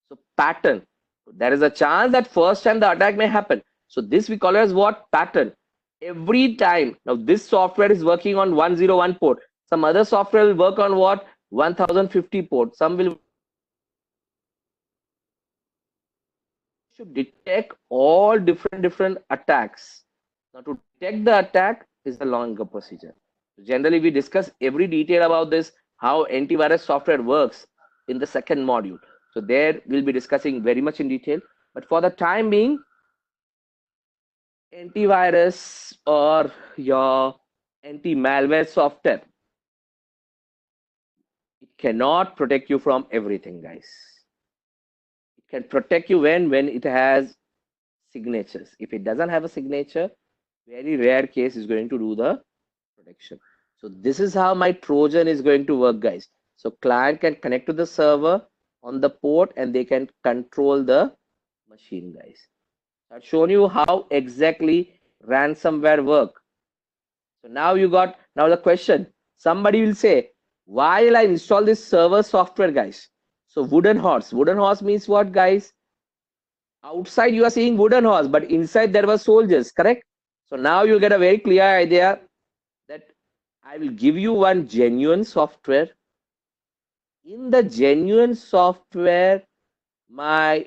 So pattern. There is a chance that first time the attack may happen. So this we call as what? Pattern. Every time. Now this software is working on 101 port. Some other software will work on what? 1050 port. Some will should detect all different attacks. Now to detect the attack is a longer procedure. Generally, we discuss every detail about this, how antivirus software works in the second module. So there we'll be discussing very much in detail. But for the time being, antivirus or your anti-malware software, it cannot protect you from everything, guys. It can protect you when it has signatures. If it doesn't have a signature, very rare case is going to do the protection. So this is how my Trojan is going to work, guys. So client can connect to the server on the port and they can control the machine, guys. I've shown you how exactly ransomware work. So now you got, now the question, somebody will say, why will I install this server software, guys? So wooden horse means what, guys? Outside you are seeing wooden horse, but inside there were soldiers, correct? So now you get a very clear idea that I will give you one genuine software. In the genuine software, my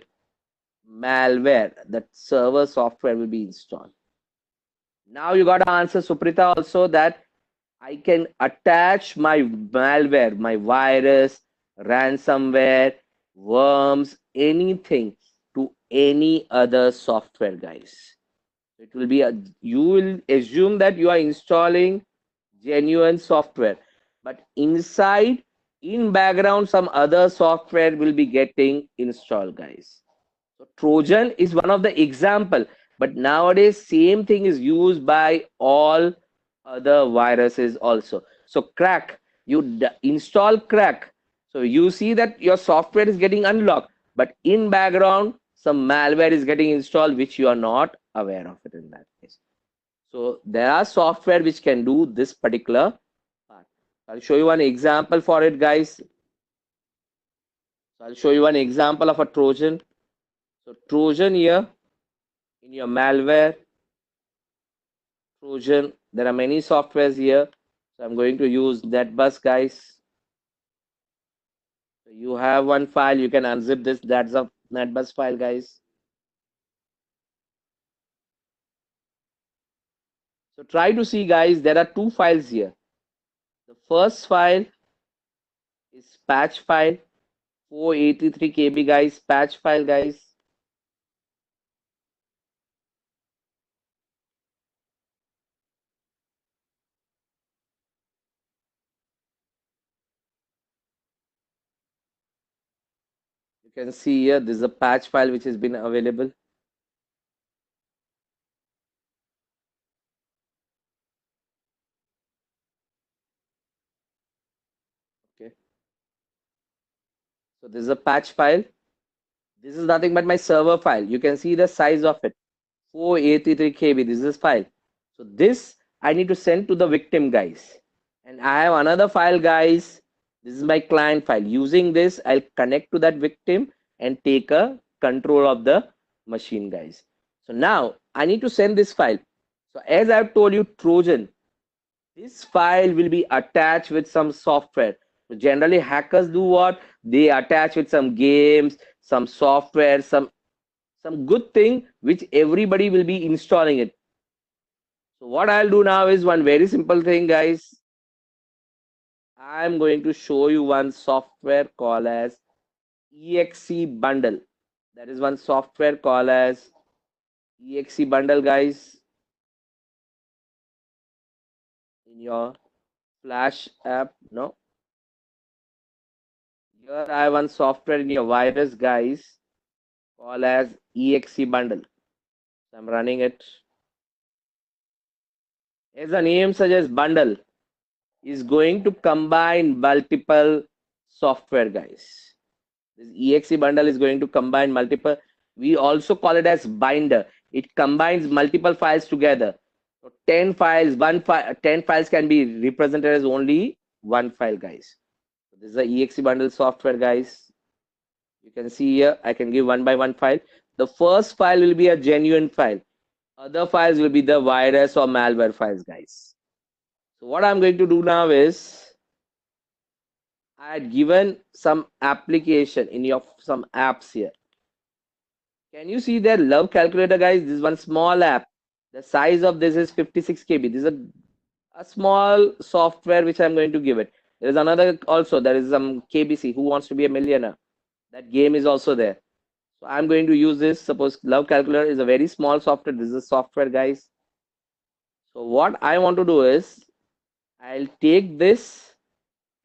malware, that server software will be installed. Now you got to answer Suprita also that I can attach my malware, my virus, ransomware, worms, anything to any other software, guys. It will be you will assume that you are installing genuine software, but inside, in background, some other software will be getting installed, guys. So Trojan is one of the example, but nowadays same thing is used by all other viruses also. So crack, you install crack. So you see that your software is getting unlocked, but in background some malware is getting installed which you are not aware of it in that case. So there are software which can do this particular part. I'll show you one example for it, guys. So I'll show you one example of a Trojan. So Trojan here in your malware, Trojan, there are many softwares here. So I'm going to use NetBus, guys. So you have one file, you can unzip this. That's a NetBus file, guys. So try to see, guys, there are two files here. The first file is patch file, 483 KB, guys, patch file, guys. You can see here, this is a patch file which has been available. Okay. So this is a patch file. This is nothing but my server file. You can see the size of it. 483 KB. This is file. So this I need to send to the victim, guys. And I have another file, guys. This is my client file. Using this, I'll connect to that victim and take a control of the machine, guys. So now I need to send this file. So as I've told you, Trojan, this file will be attached with some software. So generally, hackers do what? They attach with some games, some software, some good thing which everybody will be installing it. So what I'll do now is one very simple thing, guys. I'm going to show you one software called as EXE bundle. That is one software called as EXE bundle, guys. In your Flash app, no. Here I have one software in your virus, guys, called as EXE bundle. So I'm running it. As the name suggests, bundle is going to combine multiple software, guys. This EXE bundle is going to combine multiple. We also call it as binder. It combines multiple files together. So 10 files, 10 files can be represented as only one file, guys. So this is the EXE bundle software, guys. You can see here, I can give one by one file. The first file will be a genuine file. Other files will be the virus or malware files, guys. So what I'm going to do now is I had given some application in your some apps here. Can you see their love calculator, guys? This is one small app. The size of this is 56 KB. This is a small software which I'm going to give it. There is another also. There is some KBC, Who Wants to Be a Millionaire. That game is also there. So I'm going to use this. Suppose love calculator is a very small software. This is a software, guys. So what I want to do is I'll take this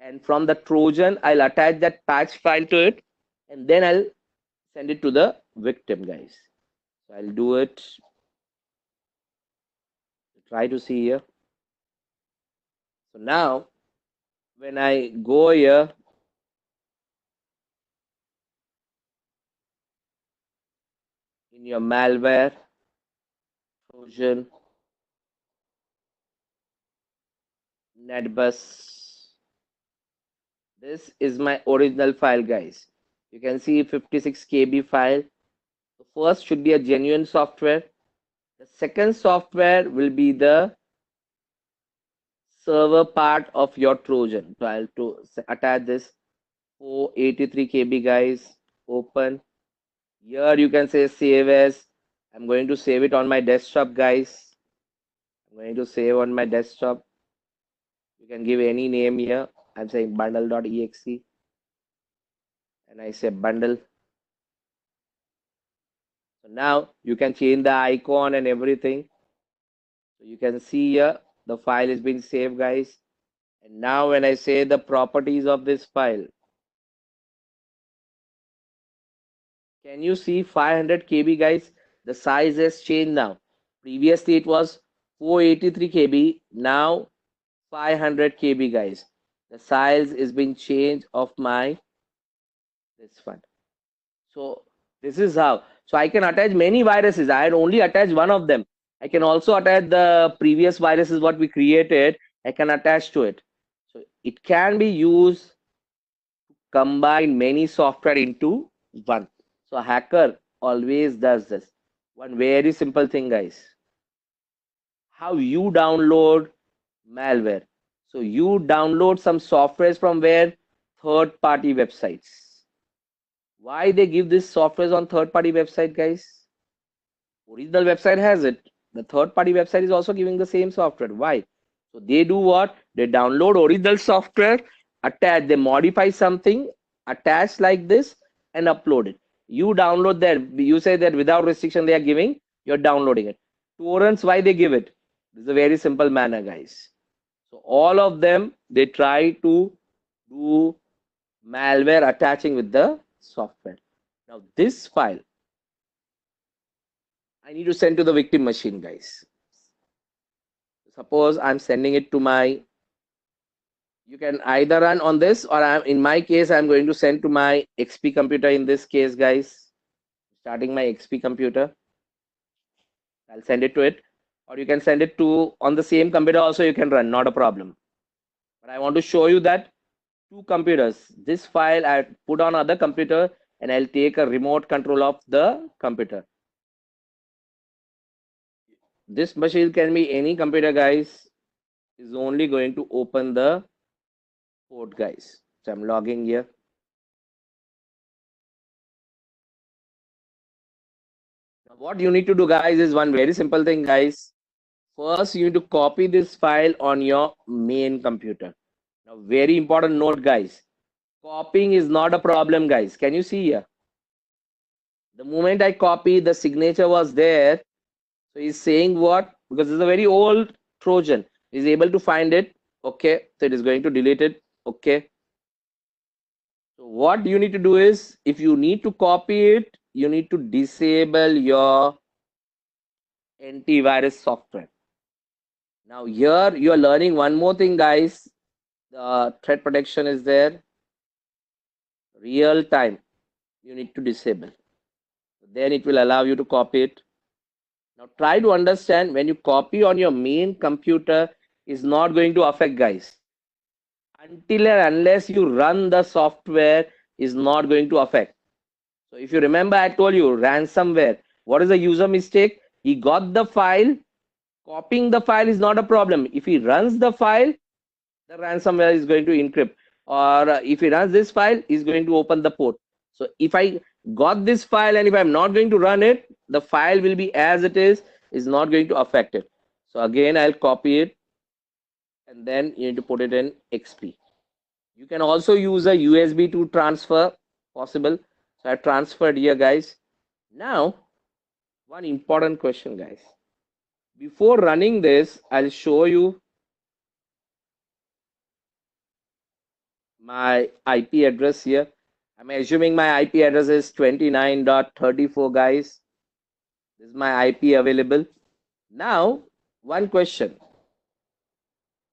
and from the Trojan, I'll attach that patch file to it and then I'll send it to the victim, guys. So I'll do it. Try to see here. So now when I go here, in your malware, Trojan, NetBus, this is my original file, guys. You can see 56 KB file. The first should be a genuine software. The second software will be the server part of your Trojan. So I'll to attach this 483 KB, guys. Open. Here you can say save as. I'm going to save it on my desktop, guys. I'm going to save on my desktop. You can give any name here. I'm saying bundle.exe and I say bundle. So now you can change the icon and everything. So you can see here the file is being saved, guys. And now when I say the properties of this file, can you see 500 KB, guys? The size has changed now. Previously it was 483 KB. Now 500 KB, guys. The size is being changed of my this one. So this is how. So I can attach many viruses. I had only attached one of them. I can also attach the previous viruses what we created. I can attach to it. So it can be used to combine many software into one. So a hacker always does this. One very simple thing, guys. How you download malware. So you download some softwares from where? Third party websites. Why they give this softwares on third party website, guys? Original website has it. The third party website is also giving the same software. Why? So they do what? They download original software, attach, they modify something, attach like this, and upload it. You download that. You say that without restriction they are giving, you're downloading it. Torrents, why they give it? This is a very simple manner, guys. So all of them they try to do malware attaching with the software. Now this file I need to send to the victim machine, guys. Suppose I'm sending it to my, you can either run on this or in my case, I'm going to send to my XP computer in this case, guys. Starting my XP computer, I'll send it to it. Or you can send it to on the same computer also you can run, not a problem. But I want to show you that two computers. This file I put on other computer and I'll take a remote control of the computer. This machine can be any computer, guys. Is only going to open the port, guys. So I'm logging here. Now what you need to do, guys, is one very simple thing, guys. First, you need to copy this file on your main computer. Now, very important note, guys. Copying is not a problem, guys. Can you see here? The moment I copy, the signature was there. So he's saying what? Because it's a very old Trojan. He's able to find it. Okay. So it is going to delete it. Okay. So what you need to do is, if you need to copy it, you need to disable your antivirus software. Now here you are learning one more thing, guys. The threat protection is there. Real time. You need to disable. Then it will allow you to copy it. Now try to understand, when you copy on your main computer is not going to affect, guys. Until and unless you run the software is not going to affect. So if you remember, I told you ransomware. What is the user mistake? He got the file. Copying the file is not a problem. If he runs the file, the ransomware is going to encrypt. Or if he runs this file, he's going to open the port. So if I got this file and if I'm not going to run it, the file will be as it is not going to affect it. So again, I'll copy it and then you need to put it in XP. You can also use a USB to transfer, possible. So I transferred here, guys. Now, one important question, guys. Before running this, I'll show you my IP address here. I'm assuming my IP address is 29.34, guys. This is my IP available. Now, one question.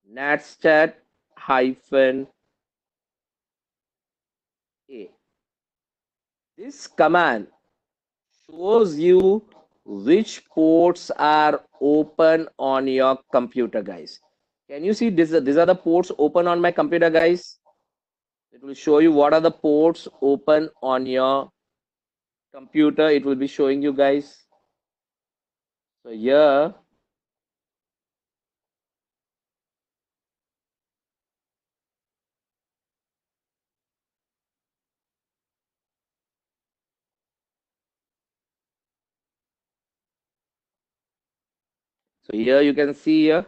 Natstat hyphen A. This command shows you which ports are open on your computer, guys. Can you see this? These are the ports open on my computer, guys. It will show you what are the ports open on your computer. It will be showing you, guys. So here, So here you can see here.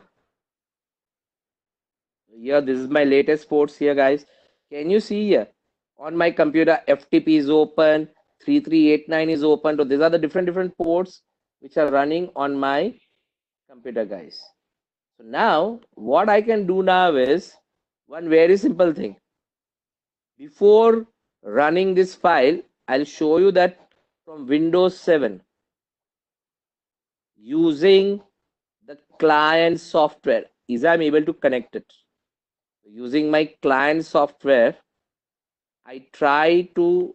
Here, this is my latest ports here, guys. Can you see here? On my computer, FTP is open, 3389 is open. So these are the different ports which are running on my computer, guys. So now, what I can do now is one very simple thing. Before running this file, I'll show you that from Windows 7, using the client software, is I'm able to connect it. Using my client software, I try to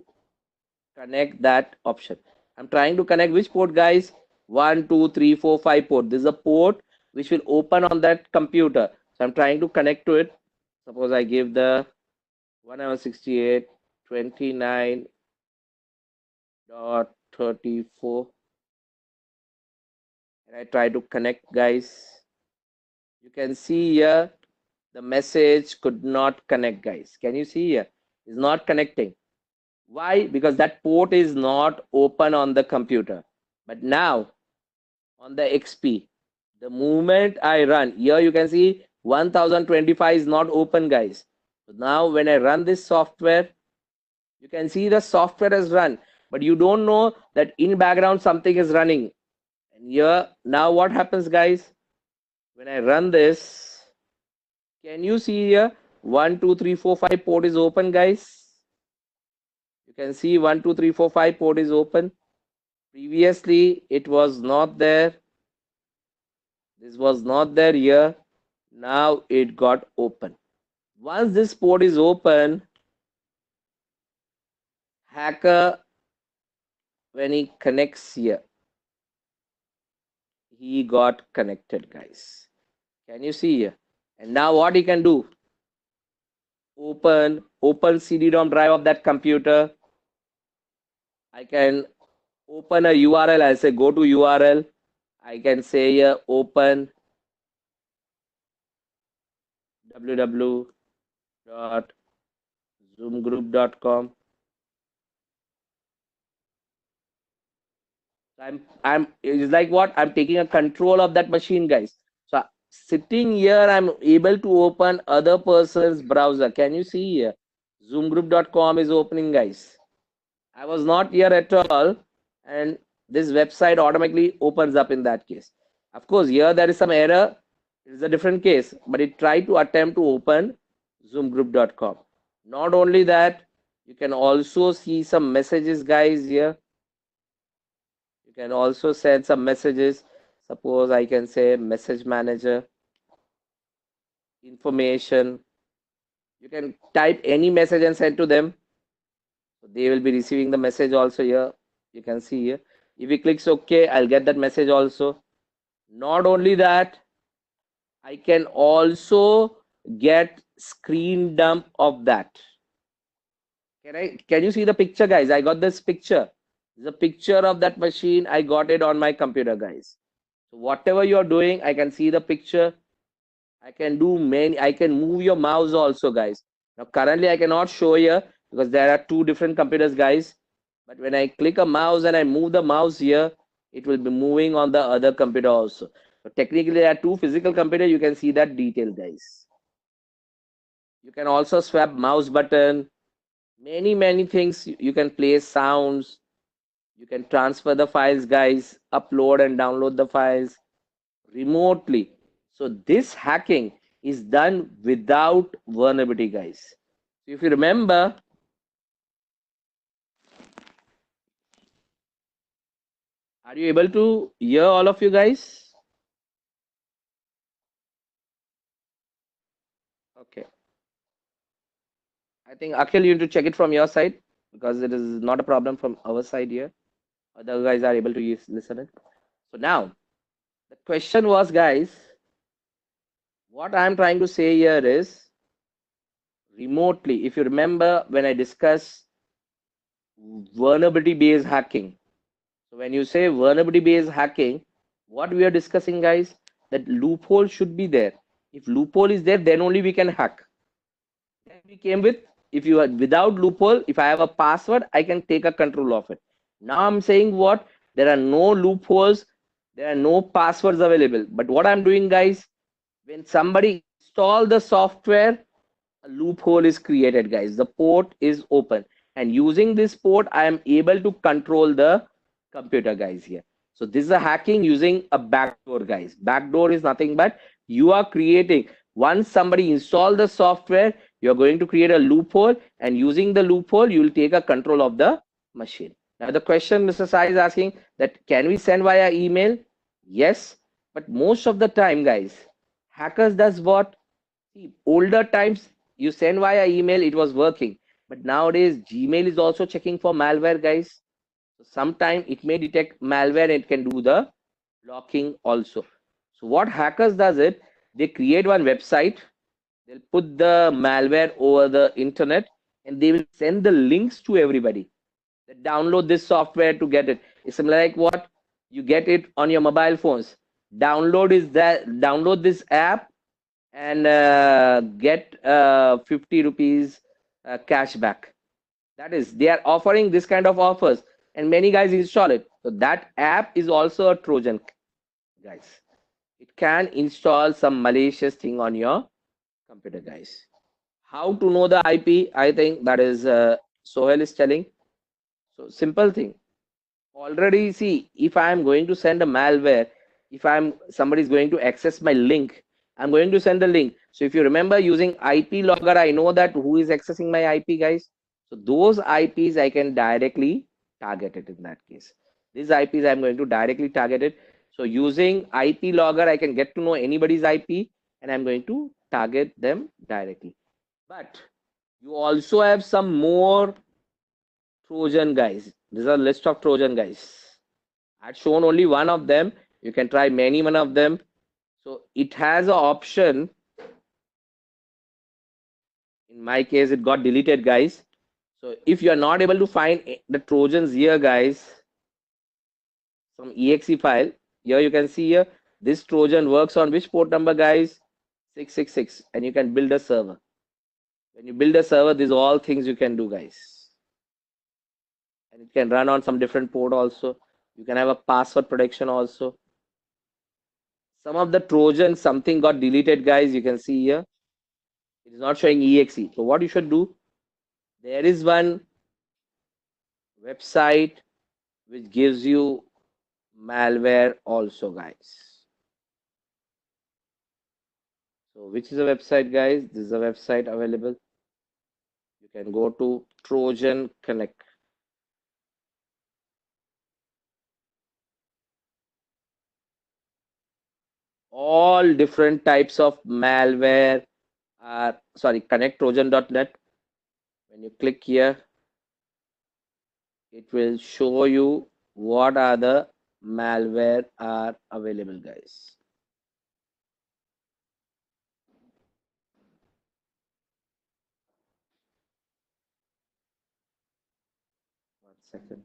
connect that option. I'm trying to connect which port, guys? 1, 2, 3, 4, 5 port. This is a port which will open on that computer. So I'm trying to connect to it. Suppose I give the 168.29.34 and I try to connect, guys. You can see here the message could not connect, guys. Can you see here? It's not connecting. Why? Because that port is not open on the computer. But now on the XP, the moment I run, here you can see 1025 is not open, guys. So now when I run this software, you can see the software has run, but you don't know that in background something is running. And here, now what happens, guys? When I run this, can you see here? 1, 2, 3, 4, 5 port is open, guys. You can see 1, 2, 3, 4, 5 port is open. Previously, it was not there. This was not there here. Now it got open. Once this port is open, hacker, when he connects here, he got connected, guys. Can you see here? And now what he can do? Open CD-ROM drive of that computer. I can open a URL. I'll say go to URL. I can say here open www.zoomgroup.com. It's like what? I'm taking a control of that machine, guys. So sitting here, I'm able to open other person's browser. Can you see here? Zoomgroup.com is opening, guys. I was not here at all, and this website automatically opens up in that case. Of course, here there is some error. It's a different case, but it tried to attempt to open zoomgroup.com. Not only that, you can also see some messages, guys, here. You can also send some messages. Suppose I can say message manager, information. You can type any message and send to them. So they will be receiving the message also here. You can see here. If he clicks OK, I'll get that message also. Not only that, I can also get screen dump of that. Can you see the picture, guys? I got this picture. It's a picture of that machine. I got it on my computer, guys. So whatever you're doing, I can see the picture. I can do many. I can move your mouse also, guys. Now currently I cannot show here because there are two different computers, guys. But when I click a mouse and I move the mouse here, it will be moving on the other computer also. So technically there are two physical computers. You can see that detail, guys. You can also swap mouse button. Many things. You can play sounds. You can transfer the files, guys. Upload and download the files remotely. So this hacking is done without vulnerability, guys. So if you remember, are you able to hear all of you guys? Okay. I think Akhil, you need to check it from your side because it is not a problem from our side here. Other guys are able to listen it. So now the question was, guys, what I'm trying to say here is remotely. If you remember when I discussed vulnerability based hacking. So when you say vulnerability based hacking, what we are discussing, guys, that loophole should be there. If loophole is there, then only we can hack. Then we came with, if you are without loophole, if I have a password, I can take a control of it. Now I'm saying what? There are no loopholes. There are no passwords available. But what I'm doing, guys, when somebody install the software, a loophole is created, guys. The port is open, and using this port I am able to control the computer, guys, here. So this is a hacking using a backdoor, guys. Backdoor is nothing but you are creating, once somebody install the software, you're going to create a loophole, and using the loophole you will take a control of the machine. Now the question Mr. Sai is asking, that can we send via email? Yes, but most of the time, guys, hackers does what? See, older times you send via email, it was working. But nowadays, Gmail is also checking for malware, guys. So sometimes it may detect malware and it can do the blocking also. So what hackers does it, they create one website, they'll put the malware over the internet, and they will send the links to everybody. They download this software to get it. It's similar like what you get it on your mobile phones. Download this app and get 50 rupees cash back. That is, they are offering this kind of offers, and many guys install it. So that app is also a Trojan, guys. It can install some malicious thing on your computer, guys. How to know the IP? I think that is Sohail is telling. So simple thing. Already see, if I am going to send a malware, if I'm somebody is going to access my link, I'm going to send the link. So if you remember using IP logger, I know that who is accessing my IP, guys. So those IPs I can directly target it in that case. These IPs I'm going to directly target it. So using IP logger, I can get to know anybody's IP, and I'm going to target them directly. But you also have some more Trojan, guys. These are list of Trojan, guys. I've shown only one of them. You can try many one of them. So it has an option. In my case, it got deleted, guys. So if you are not able to find the Trojans here, guys, some exe file, here you can see here, this Trojan works on which port number, guys? 666. And you can build a server. When you build a server, these are all things you can do, guys. And it can run on some different port also. You can have a password protection also. Some of the Trojans, something got deleted, guys. You can see here. It is not showing exe. So what you should do, there is one website which gives you malware also, guys. So which is a website, guys? This is a website available. You can go to Trojan Connect. All different types of malware are, sorry, connecttrojan.net. When you click here, it will show you what are the malware are available, guys. One second.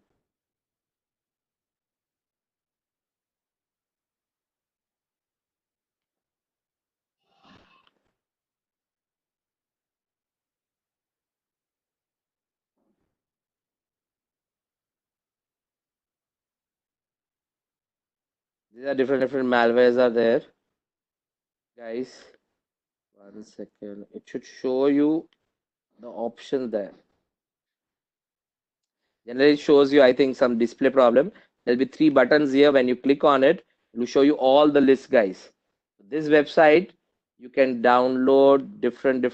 These are different malwares are there, guys. One second. It should show you the option there. Generally, it shows you, I think, some display problem. There'll be three buttons here. When you click on it, it will show you all the list, guys. This website, you can download different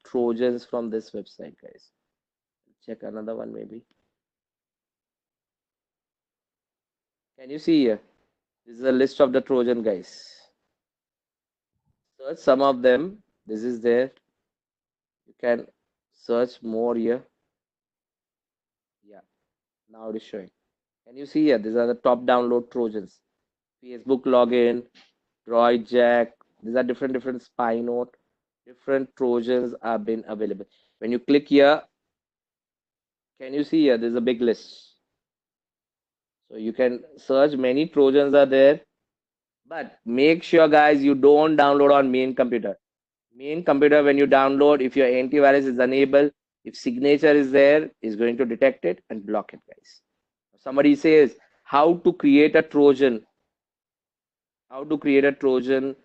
Trojans from this website, guys. Check another one, maybe. Can you see here? This is a list of the Trojan, guys. Search some of them. This is there. You can search more here. Yeah, now it is showing. Can you see here? These are the top download Trojans. Facebook login, Droid Jack. These are different spy note. Different Trojans have been available. When you click here, can you see here? There's a big list. So you can search, many Trojans are there. But make sure, guys, you don't download on main computer. Main computer, when you download, if your antivirus is enabled, if signature is there, is going to detect it and block it, guys. Somebody says how to create a Trojan. How to create a Trojan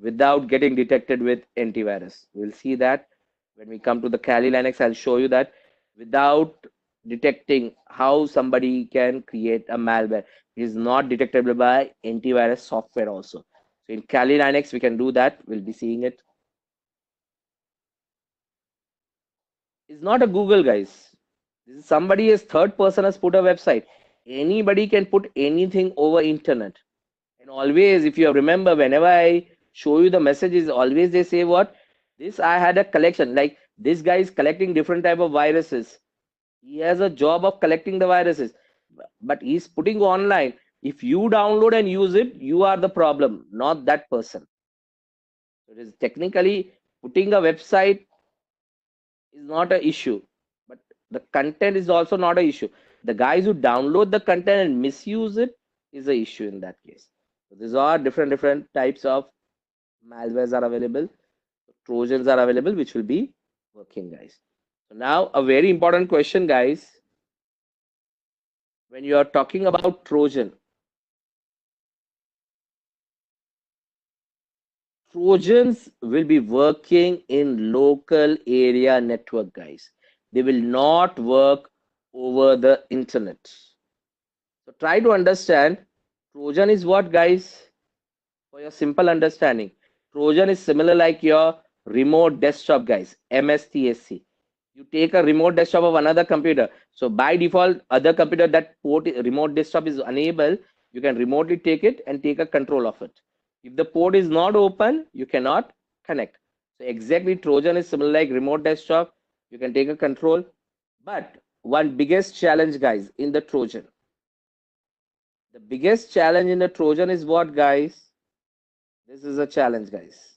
without getting detected with antivirus. We'll see that when we come to the Kali Linux. I'll show you that without detecting how somebody can create a malware. It is not detectable by antivirus software also. So in Kali Linux, we can do that. We'll be seeing it. It's not a Google, guys. This is somebody as third person has put a website. Anybody can put anything over internet. And always, if you remember, whenever I show you the messages, always they say what? This I had a collection. Like this guy is collecting different type of viruses. He has a job of collecting the viruses, but he's putting online. If you download and use it, you are the problem, not that person. It is technically putting a website is not an issue, but the content is also not an issue. The guys who download the content and misuse it is the issue in that case. So these are different types of malwares are available, Trojans are available, which will be working, guys. So now a very important question, guys. When you are talking about Trojan, Trojans will be working in local area network, guys. They will not work over the internet. So try to understand Trojan is what, guys? For your simple understanding, Trojan is similar like your remote desktop, guys, MSTSC. You take a remote desktop of another computer. So by default, other computer that port remote desktop is unable, you can remotely take it and take a control of it. If the port is not open, you cannot connect. So exactly Trojan is similar like remote desktop. You can take a control. But one biggest challenge, guys, in the Trojan. The biggest challenge in the Trojan is what, guys? This is a challenge, guys.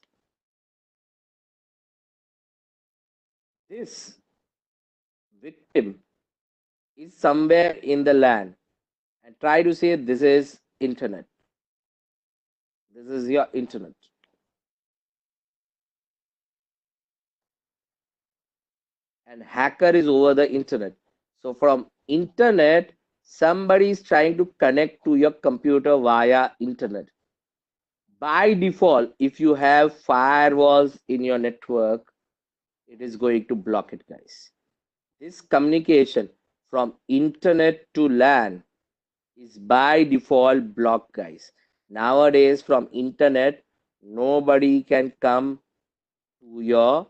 This victim is somewhere in the land and try to say this is internet. This is your internet. And hacker is over the internet. So from internet, somebody is trying to connect to your computer via internet. By default, if you have firewalls in your network, it is going to block it, guys. This communication from internet to LAN is by default blocked, guys. Nowadays, from internet, nobody can come to your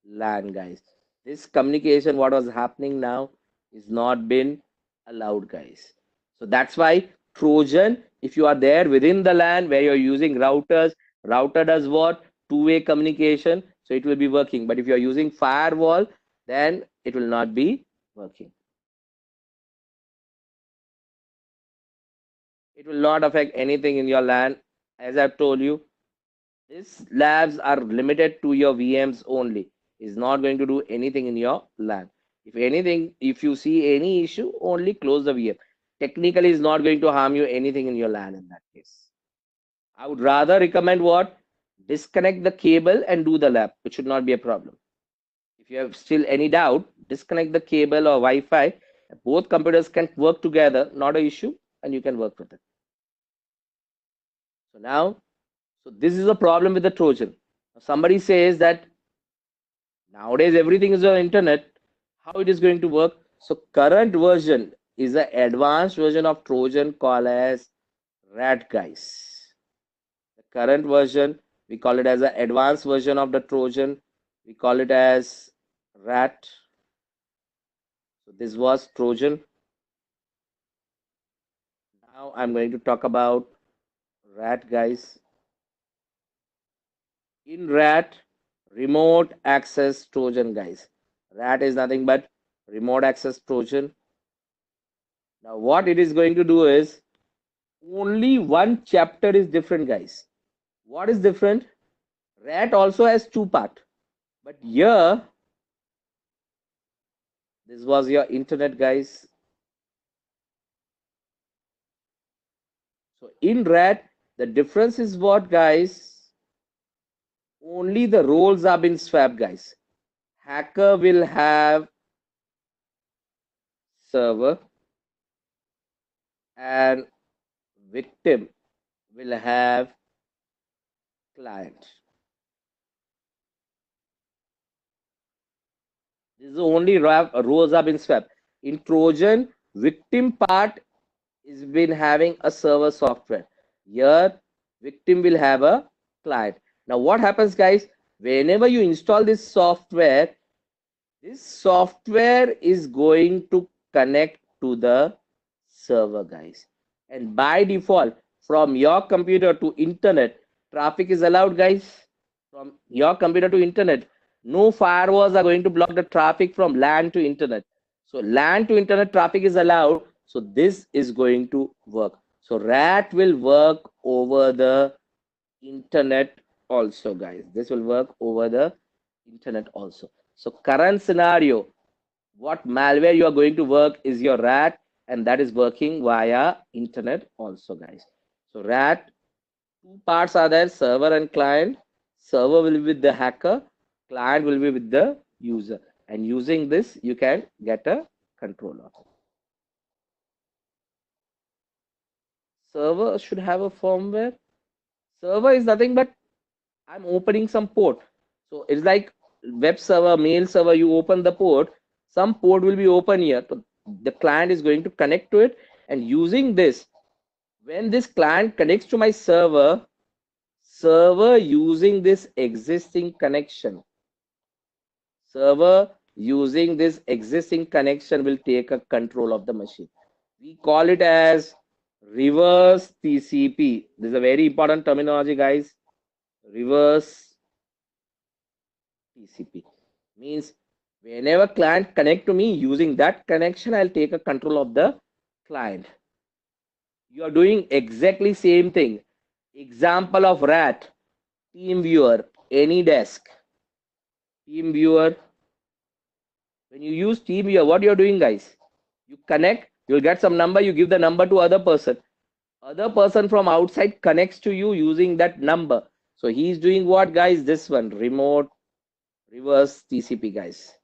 LAN, guys. This communication, what was happening now, is not been allowed, guys. So that's why Trojan, if you are there within the LAN where you're using routers, router does what? Two-way communication, so it will be working. But if you're using firewall, then it will not be working. It will not affect anything in your LAN. As I've told you, these labs are limited to your VMs only. It's not going to do anything in your LAN. If anything, if you see any issue, only close the VM. Technically, it's not going to harm you anything in your LAN in that case. I would rather recommend what? Disconnect the cable and do the lab. It should not be a problem. If you have still any doubt, disconnect the cable or Wi-Fi. Both computers can work together, not an issue, and you can work with it. So now, so this is a problem with the Trojan. Somebody says that nowadays everything is on internet. How it is going to work? So current version is an advanced version of Trojan called as Rat, guys. The current version we call it as an advanced version of the Trojan. We call it as Rat. So this was Trojan. Now I'm going to talk about Rat, guys. In Rat, remote access Trojan, guys. Rat is nothing but remote access Trojan. Now what it is going to do is only one chapter is different, guys. What is different? Rat also has two part, but here this was your internet, guys. So in Rat, the difference is what, guys? Only the roles have been swapped, guys. Hacker will have server and victim will have client. This is the only rows have been swept. In Trojan, victim part is been having a server software. Here, victim will have a client. Now, what happens, guys? Whenever you install this software is going to connect to the server, guys. And by default, from your computer to internet, traffic is allowed, guys. From your computer to internet, no firewalls are going to block the traffic from LAN to internet. So LAN to internet traffic is allowed. So this is going to work. So RAT will work over the internet also, guys. This will work over the internet also. So current scenario, what malware you are going to work is your RAT, and that is working via internet also, guys. So RAT, two parts are there, server and client. Server will be with the hacker, client will be with the user, and using this you can get a control of it. Server should have a firmware. Server is nothing but I'm opening some port. So it's like web server, mail server, you open the port, some port will be open here. So the client is going to connect to it, and using this, when this client connects to my server, server using this existing connection, server using this existing connection will take a control of the machine. We call it as reverse TCP. This is a very important terminology, guys. Reverse TCP means whenever client connect to me, using that connection, I'll take a control of the client. You are doing exactly same thing. Example of RAT, team viewer, any desk, team viewer. When you use team viewer, what you're doing, guys? You connect, you'll get some number, you give the number to other person. Other person from outside connects to you using that number. So he's doing what, guys? This one, remote reverse TCP, guys.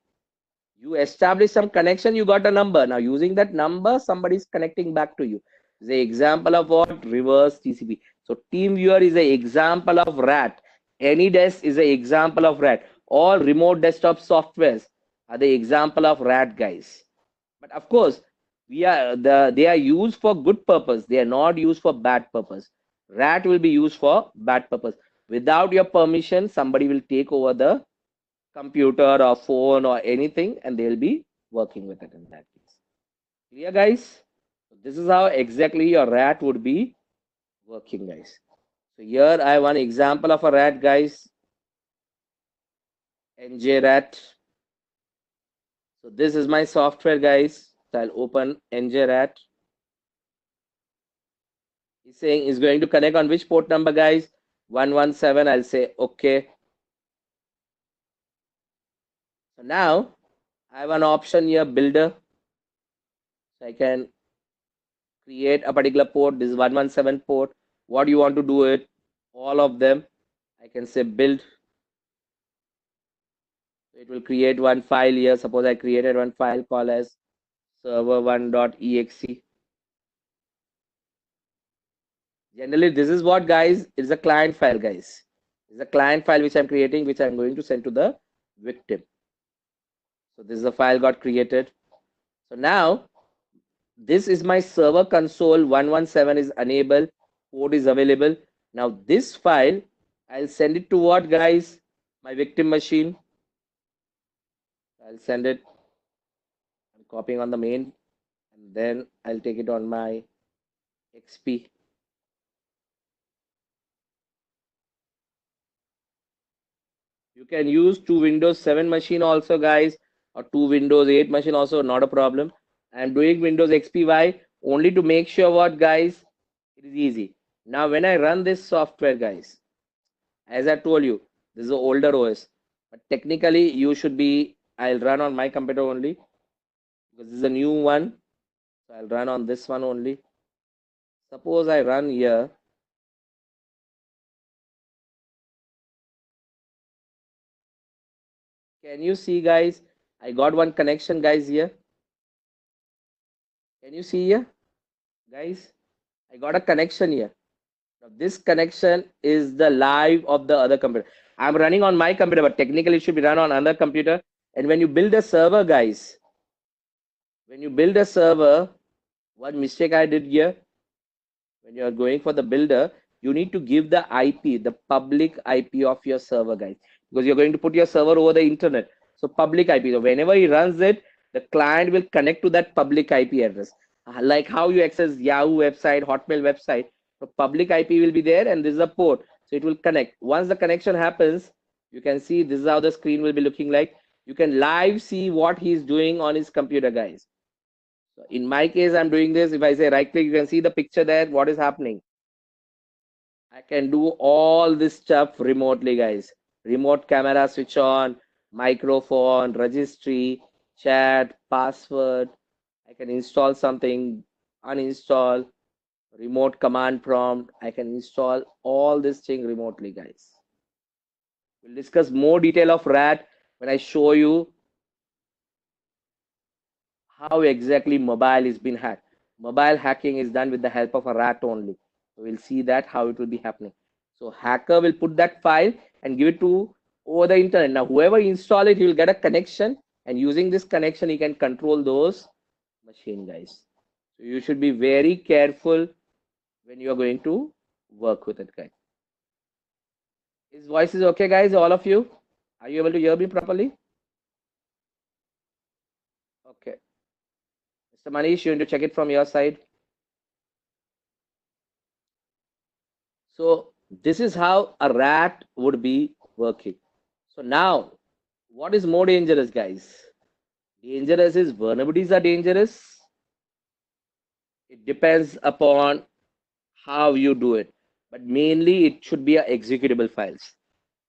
You establish some connection, you got a number. Now using that number, somebody is connecting back to you. The example of what? Reverse TCP. So team viewer is an example of RAT. AnyDesk is an example of RAT. All remote desktop softwares are the example of RAT, guys. But of course, they are used for good purpose. They are not used for bad purpose. RAT will be used for bad purpose. Without your permission, somebody will take over the computer or phone or anything, and they'll be working with it in that case. Clear, guys? This is how exactly your RAT would be working, guys. So here I have one example of a RAT, guys. NJRAT. So this is my software, guys. So I'll open NJRAT. He's saying is going to connect on which port number, guys? 117. I'll say okay. So now I have an option here, builder. So I can create a particular port. This is 117 port. What do you want to do it? All of them. I can say build. So it will create one file here. Suppose I created one file called as server1.exe. Generally, this is what, guys, it's a client file, guys. It's a client file which I'm creating, which I'm going to send to the victim. So this is a file got created. So now this is my server console. 117 is enabled, port is available. Now this file, I'll send it to what, guys? My victim machine. I'll send it. I'm copying on the main, and then I'll take it on my XP. You can use two Windows 7 machine also, guys, or two Windows 8 machine also, not a problem. I'm doing Windows XPY only to make sure what, guys, it is easy. Now when I run this software, guys, as I told you, this is an older OS, but technically you should be, I'll run on my computer only because this is a new one. So I'll run on this one only. Suppose I run here. Can you see, guys? I got one connection, guys, here. Can you see here, guys? I got a connection here. This connection is the live of the other computer. I'm running on my computer, but technically it should be run on another computer. And when you build a server, guys, when you build a server, what mistake I did here, when you are going for the builder, you need to give the IP, the public IP of your server, guys, because you're going to put your server over the internet. So public IP. So whenever he runs it, the client will connect to that public IP address. Like how you access Yahoo website, Hotmail website. So public IP will be there, and this is a port. So it will connect. Once the connection happens, you can see this is how the screen will be looking like. You can live see what he's doing on his computer, guys. So in my case, I'm doing this. If I say right click, you can see the picture there, what is happening. I can do all this stuff remotely, guys. Remote camera switch on, microphone, registry, chat, password. I can install something, uninstall, remote command prompt. I can install all this thing remotely, guys. We'll discuss more detail of RAT when I show you how exactly mobile is being hacked. Mobile hacking is done with the help of a rat only. So we'll see that how it will be happening. So hacker will put that file and give it to over the internet. Now whoever install it, he will get a connection, and using this connection, he can control those machine, guys. So you should be very careful when you are going to work with it, guys. His voice is okay, guys, all of you? Are you able to hear me properly? Okay. Mr. Manish, you need to check it from your side. So this is how a rat would be working. So now, what is more dangerous, guys? Dangerous is vulnerabilities are dangerous. It depends upon how you do it, but mainly it should be a executable files.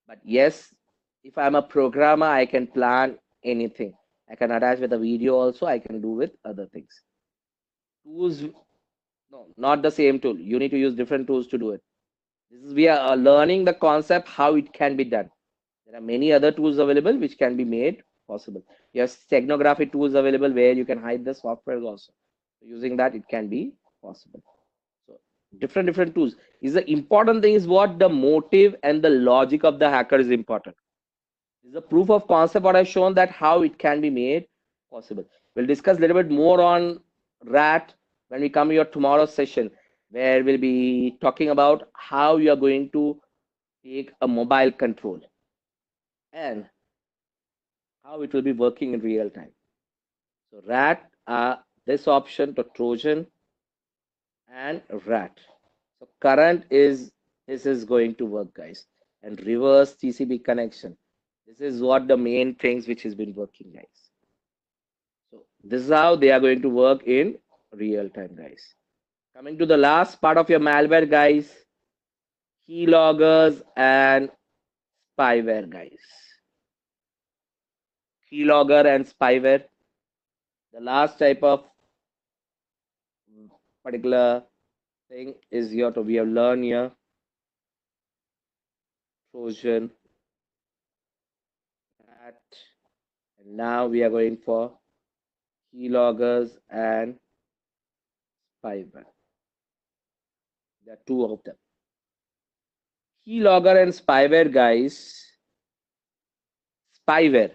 But yes, if I'm a programmer, I can plan anything. I can attach with a video also. I can do with other things. Tools, no, not the same tool. You need to use different tools to do it. This is we are learning the concept how it can be done. There are many other tools available which can be made possible. You have steganography tools available where you can hide the software also. So using that, it can be possible. So different tools. Is the important thing is what the motive and the logic of the hacker is important. This is a proof of concept what I've shown that how it can be made possible. We'll discuss a little bit more on RAT when we come to your tomorrow's session, where we'll be talking about how you are going to take a mobile control and how it will be working in real time. So rat, this option to Trojan and rat. So current is this is going to work, guys, and reverse TCP connection. This is what the main things which has been working, guys. So this is how they are going to work in real time, guys. Coming to the last part of your malware, guys, keyloggers and spyware, guys. Keylogger and spyware. The last type of particular thing is here to we have learned here. Trojan, rat, and now we are going for keyloggers and spyware. There are two of them. Keylogger and spyware, guys. Spyware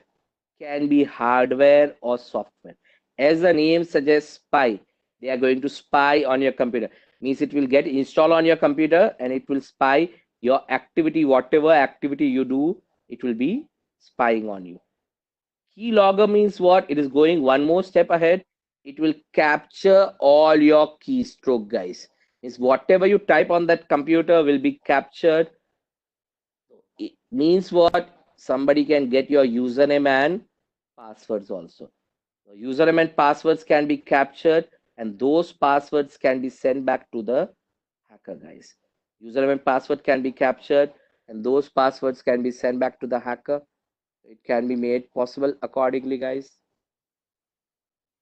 can be hardware or software. As the name suggests, spy, they are going to spy on your computer. Means it will get installed on your computer and it will spy your activity, whatever activity you do, it will be spying on you. Keylogger means what? It is going one more step ahead. It will capture all your keystroke, guys. Means whatever you type on that computer will be captured. It means what? Somebody can get your username and passwords also. So username and passwords can be captured, and those passwords can be sent back to the hacker, guys. Username and password can be captured, and those passwords can be sent back to the hacker. It can be made possible accordingly, guys.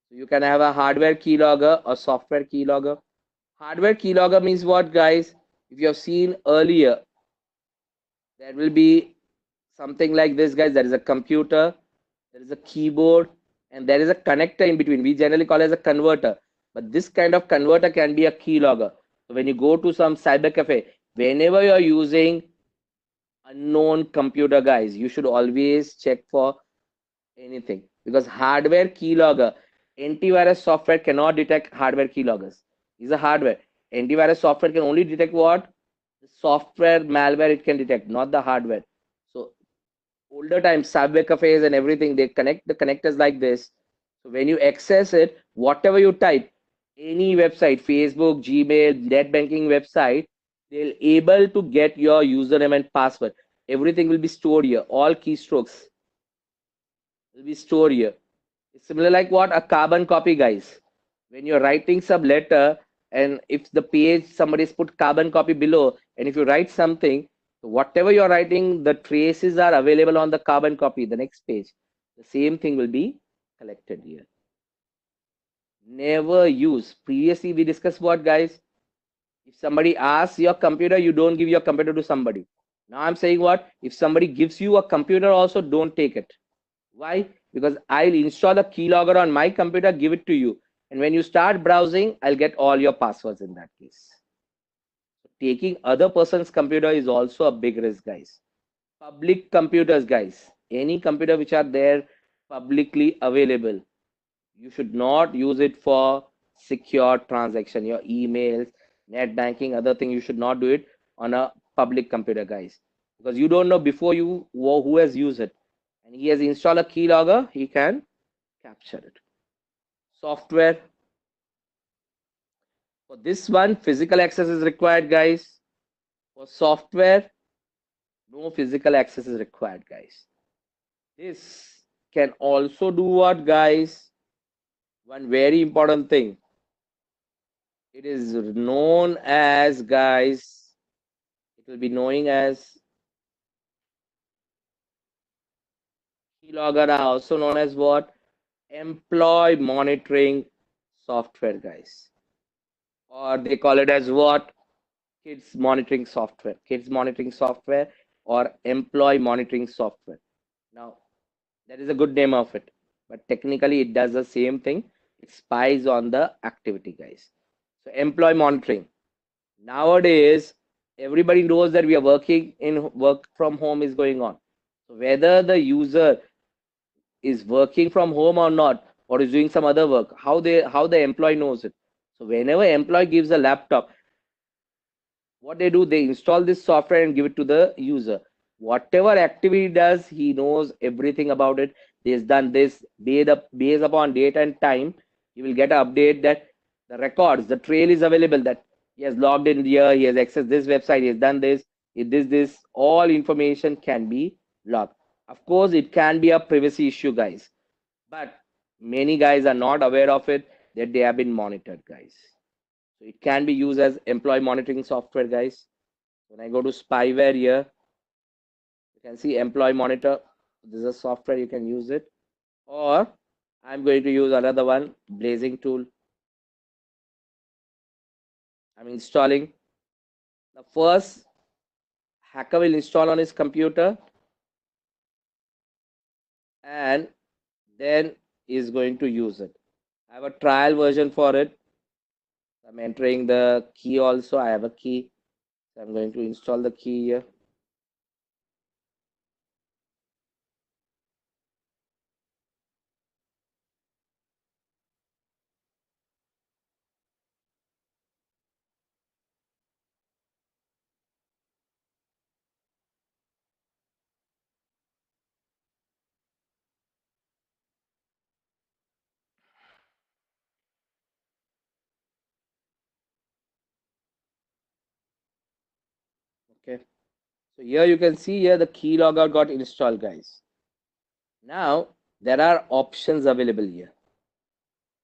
So you can have a hardware keylogger or software keylogger. Hardware keylogger means what, guys? If you have seen earlier, there will be something like this, guys. There is a computer, there is a keyboard, and there is a connector in between. We generally call it as a converter, but this kind of converter can be a keylogger. So when you go to some cyber cafe, whenever you're using unknown computer, guys, you should always check for anything, because hardware keylogger, antivirus software cannot detect hardware keyloggers. These are hardware. Antivirus software can only detect what? The software malware it can detect, not the hardware. So older times, cyber cafes and everything, they connect the connectors like this. So when you access it, whatever you type, any website, Facebook, Gmail, net banking website, they'll able to get your username and password. Everything will be stored here. All keystrokes will be stored here. It's similar like what? A carbon copy, guys. When you're writing some letter, and if the page somebody's put carbon copy below, and if you write something, so whatever you're writing, the traces are available on the carbon copy, the next page. The same thing will be collected here. Never use. Previously, we discussed what, guys? If somebody asks your computer, you don't give your computer to somebody. Now I'm saying what? If somebody gives you a computer, also don't take it. Why? Because I'll install a keylogger on my computer, give it to you. And when you start browsing, I'll get all your passwords in that case. Taking other person's computer is also a big risk, guys. Public computers, guys. Any computer which are there publicly available, you should not use it for secure transaction. Your emails, net banking, other thing, you should not do it on a public computer, guys. Because you don't know before you who has used it. And he has installed a keylogger, he can capture it. Software. For this one, physical access is required, guys. For software, no physical access is required, guys. This can also do what, guys? One very important thing. It is known as, guys, it will be known as keylogger, are also known as what? Employee monitoring software, guys. Or they call it as what? Kids monitoring software, or employee monitoring software. Now, that is a good name of it, but technically it does the same thing. It spies on the activity, guys. So employee monitoring. Nowadays, everybody knows that we are working in work from home is going on. So whether the user is working from home or not, or is doing some other work, how the employee knows it. So whenever employee gives a laptop, what they do, they install this software and give it to the user. Whatever activity does, he knows everything about it. He has done this based upon date and time. He will get an update that the records, the trail is available, that he has logged in here, he has accessed this website, he has done this, he did this. All information can be logged. Of course, it can be a privacy issue, guys, but many guys are not aware of it, that they have been monitored, guys. So it can be used as employee monitoring software, guys. When I go to spyware here, you can see employee monitor. This is a software, you can use it. Or I'm going to use another one, blazing tool. I'm installing. The first hacker will install on his computer, and then is going to use it. I have a trial version for it. I'm entering the key also. I have a key. So I'm going to install the key here. Okay. So here you can see here the keylogger got installed, guys. Now there are options available here.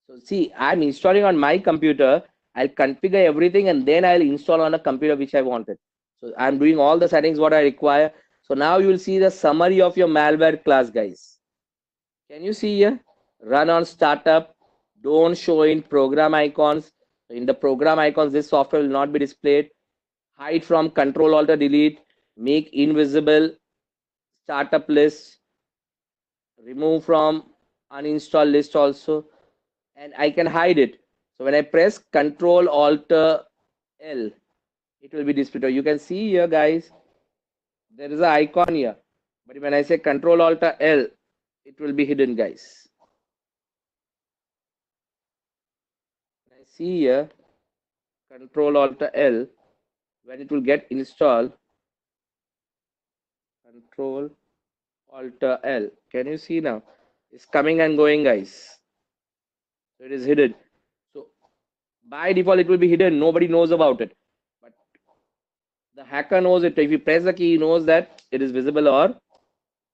So see, I'm installing on my computer. I'll configure everything and then I'll install on a computer which I wanted. So I'm doing all the settings what I require. So now you will see the summary of your malware class, guys. Can you see here? Run on startup. Don't show in program icons. In the program icons, this software will not be displayed. Hide from Control Alt Delete. Make invisible startup list. Remove from uninstall list also. And I can hide it. So when I press Control Alt L, it will be displayed. You can see here, guys, there is an icon here. But when I say Control Alt L, it will be hidden, guys. When I see here, Control Alt L, when it will get installed, Control Alt L. Can you see now? It's coming and going, guys. So it is hidden. So by default, it will be hidden. Nobody knows about it. But the hacker knows it. If you press the key, he knows that it is visible or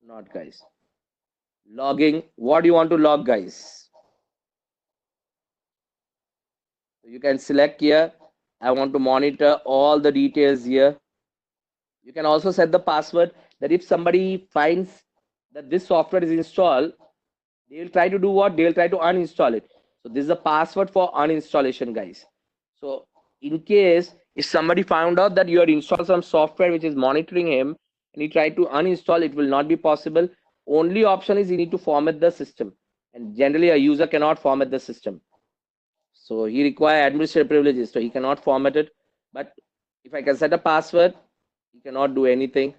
not, guys. Logging. What do you want to log, guys? So you can select here. I want to monitor all the details here. You can also set the password that if somebody finds that this software is installed, they will try to do what? They will try to uninstall it. So this is a password for uninstallation, guys. So in case if somebody found out that you had installed some software which is monitoring him and he tried to uninstall, it will not be possible. Only option is you need to format the system. And generally a user cannot format the system. So he requires administrative privileges, so he cannot format it. But if I can set a password, he cannot do anything.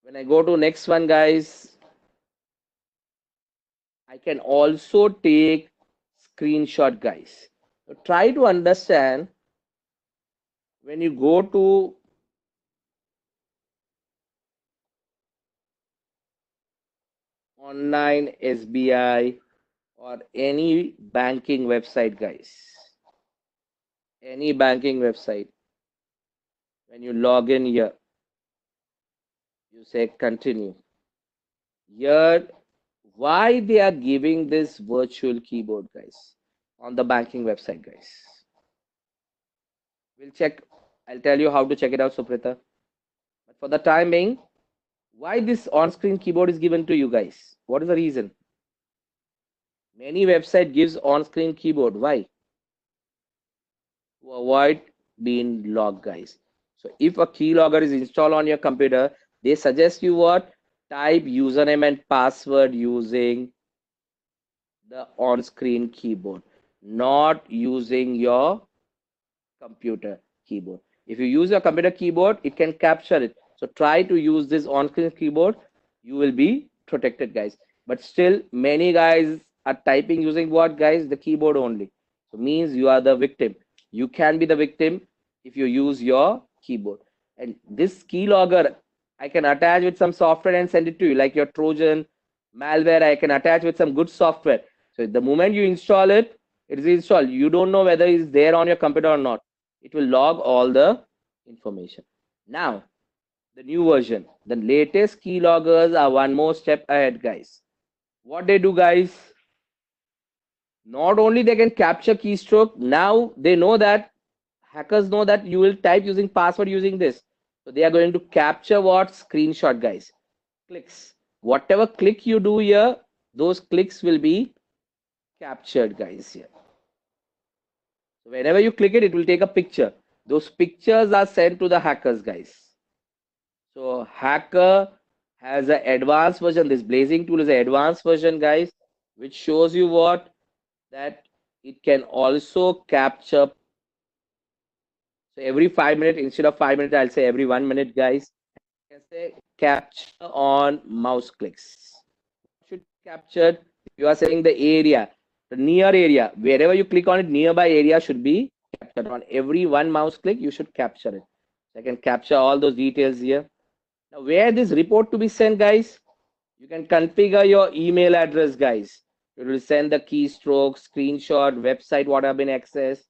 When I go to next one, guys, I can also take screenshot, guys. So try to understand when you go to online SBI or any banking website, guys. Any banking website. When you log in here, you say continue. Here, why they are giving this virtual keyboard, guys, on the banking website, guys. We'll check. I'll tell you how to check it out, Suprita. But for the time being, why this on-screen keyboard is given to you guys? What is the reason? Many website gives on-screen keyboard. Why? To avoid being logged, guys. So if a keylogger is installed on your computer, they suggest you what? Type username and password using the on-screen keyboard, not using your computer keyboard. If you use your computer keyboard, it can capture it. So try to use this on-screen keyboard. You will be protected, guys. But still, many guys are typing using what, guys? The keyboard only. So means you are the victim. You can be the victim if you use your keyboard. And this keylogger, I can attach with some software and send it to you, like your Trojan, malware. I can attach with some good software. So the moment you install it, it is installed. You don't know whether it's there on your computer or not. It will log all the information. Now, the new version, the latest keyloggers are one more step ahead, guys. What they do, guys, not only they can capture keystroke, now they know that hackers know that you will type using password using this. So they are going to capture what? Screenshot, guys. Clicks. Whatever click you do here, those clicks will be captured, guys, here. So whenever you click it, it will take a picture. Those pictures are sent to the hackers, guys. So hacker has an advanced version. This blazing tool is an advanced version, guys, which shows you what? That it can also capture. So every 5 minutes, instead of 5 minutes, I'll say every 1 minute, guys. I can say capture on mouse clicks. Should be captured. You are saying the area, the near area, wherever you click on it, nearby area should be captured. On every one mouse click, you should capture it. So I can capture all those details here. Now, where this report to be sent, guys? You can configure your email address, guys. It will send the keystroke, screenshot, website, what have been accessed.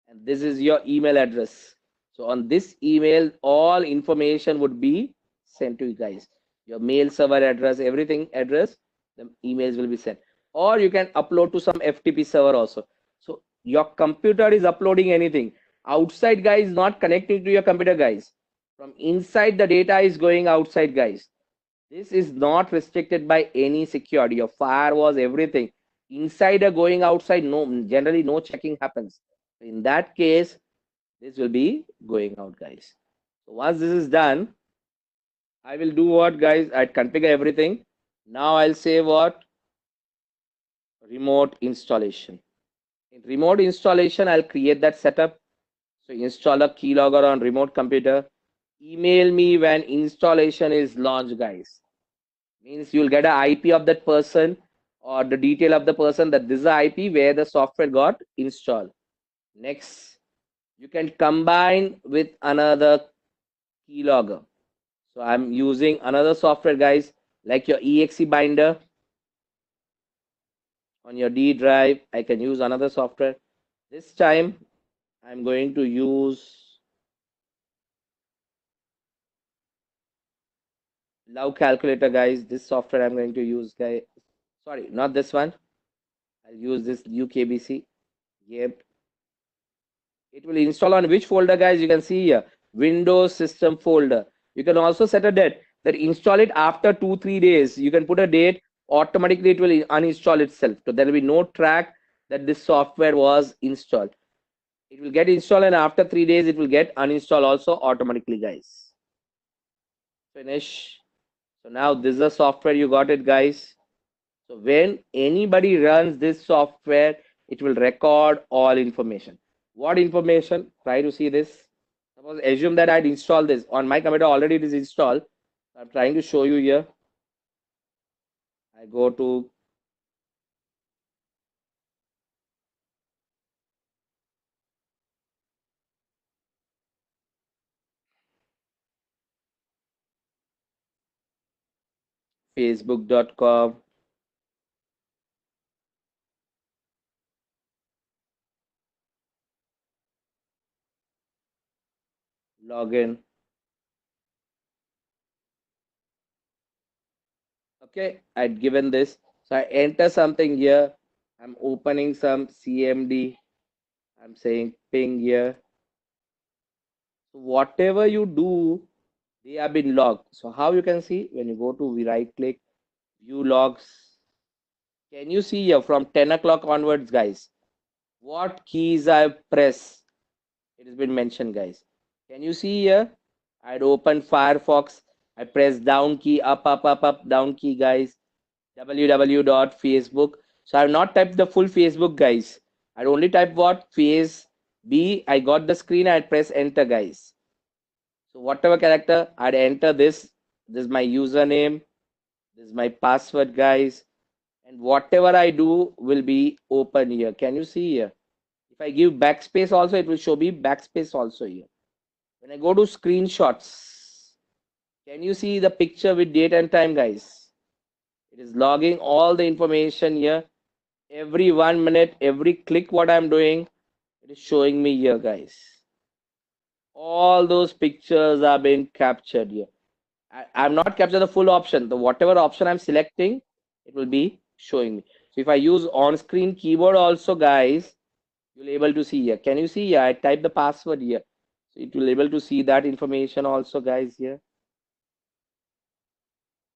And this is your email address. So on this email, all information would be sent to you guys. Your mail server address, everything address, the emails will be sent. Or you can upload to some FTP server also. So your computer is uploading anything. Outside, guys, not connecting to your computer, guys. From inside, the data is going outside, guys. This is not restricted by any security. Your firewalls, everything. Insider going outside, no, generally no checking happens. In that case, this will be going out, guys. So once this is done, I will do what, guys? I configure everything. Now I'll say what? Remote installation. In remote installation, I'll create that setup. So install a keylogger on remote computer. Email me when installation is launched, guys. Means you'll get an IP of that person or the detail of the person that this is the IP where the software got installed. Next, you can combine with another keylogger. So I'm using another software, guys, like your exe binder on your D drive. I can use another software. This time I'm going to use Love Calculator, guys. This software I'm going to use, guys. Sorry, not this one. I'll use this UKBC. Yep. It will install on which folder, guys? You can see here, Windows System folder. You can also set a date that install it after 2-3 days. You can put a date. Automatically, it will uninstall itself. So there will be no track that this software was installed. It will get installed, and after 3 days, it will get uninstalled also automatically, guys. Finish. So now this is the software, you got it, guys. So when anybody runs this software, it will record all information. What information? Try to see this. Suppose assume that I'd installed this on my computer, already it is installed. I'm trying to show you here. I go to facebook.com, login. Okay, I'd given this. So I enter something here. I'm opening some CMD. I'm saying ping here. So whatever you do, they have been logged. So how you can see when you go to we right click, view logs. Can you see here from 10 o'clock onwards, guys? What keys I press? It has been mentioned, guys. Can you see here? I'd open Firefox. I press down key, up, down key, guys. www.facebook. So I've not typed the full Facebook, guys. I'd only type what? Face B. I got the screen. I'd press enter, guys. So whatever character, I'd enter this. This is my username. This is my password, guys. And whatever I do will be open here. Can you see here? If I give backspace also, it will show me backspace also here. When I go to screenshots, can you see the picture with date and time, guys? It is logging all the information here. Every 1 minute, every click what I'm doing, it is showing me here, guys. All those pictures are being captured here. I'm not capturing the full option. The whatever option I'm selecting, it will be showing me. So if I use on-screen keyboard also, guys, you'll able to see here. Can you see here? I type the password here. So it will able to see that information also, guys, here.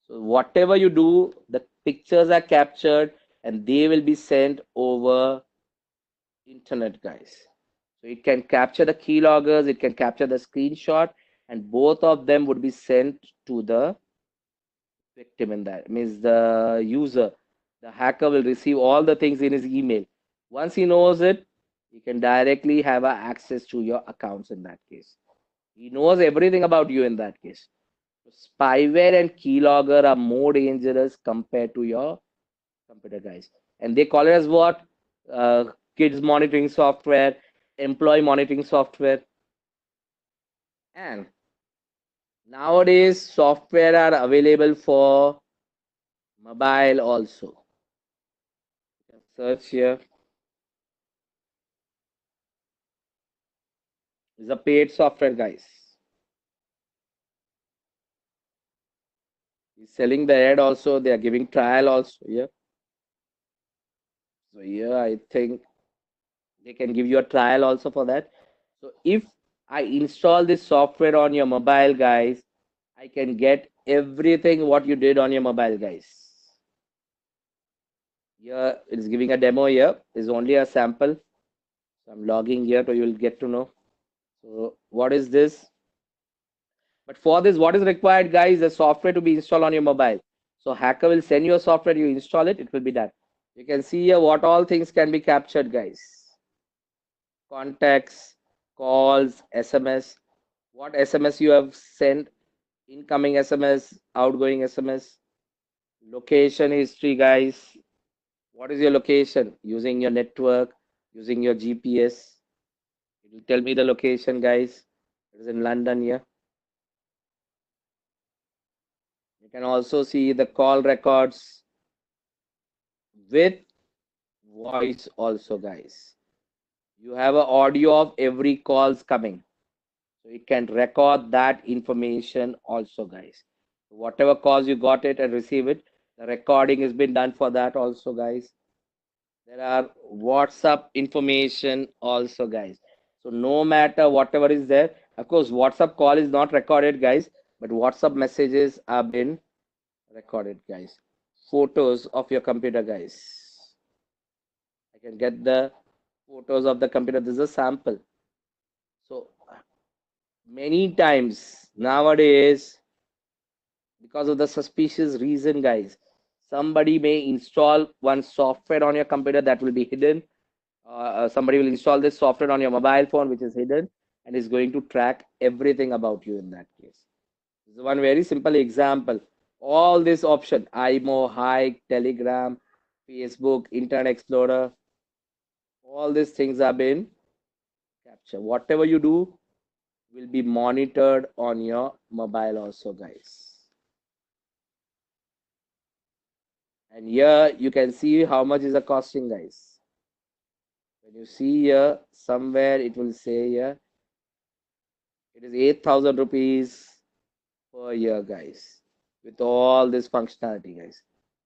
So whatever you do, the pictures are captured and they will be sent over internet, guys. So it can capture the keyloggers, it can capture the screenshot, and both of them would be sent to the victim. In that means the user, the hacker will receive all the things in his email. Once he knows it, he can directly have access to your accounts in that case. He knows everything about you in that case. Spyware and keylogger are more dangerous compared to your computer, guys. And they call it as what? Kids monitoring software, employee monitoring software. And nowadays, software are available for mobile also. You can search here. It's a paid software, guys. He's selling the ad also. They are giving trial also here. So here, I think they can give you a trial also for that. So if I install this software on your mobile, guys, I can get everything what you did on your mobile, guys. Here it's giving a demo here. Is only a sample. So I'm logging here so you'll get to know. So what is this? But for this, what is required, guys? The software to be installed on your mobile. So hacker will send you a software, you install it, it will be done. You can see here what all things can be captured, guys. Contacts, calls, SMS, what SMS you have sent, incoming SMS, outgoing SMS, location history, guys. What is your location? Using your network, using your GPS. It will tell me the location, guys. It is in London here. You can also see the call records with voice also, guys. You have an audio of every calls coming. So it can record that information also, guys. Whatever calls you got it and receive it, the recording has been done for that also, guys. There are WhatsApp information also, guys. So no matter whatever is there, of course, WhatsApp call is not recorded, guys, but WhatsApp messages have been recorded, guys. Photos of your computer, guys. I can get the photos of the computer. This is a sample. So many times nowadays, because of the suspicious reason, guys, somebody may install one software on your computer that will be hidden. Somebody will install this software on your mobile phone, which is hidden, and is going to track everything about you in that case. This is one very simple example. All this option, IMO, Hike, Telegram, Facebook, Internet Explorer, all these things have been captured. Whatever you do will be monitored on your mobile also, guys. And here you can see how much is the costing, guys. When you see here, somewhere it will say here, it is 8,000 rupees per year, guys, with all this functionality, guys.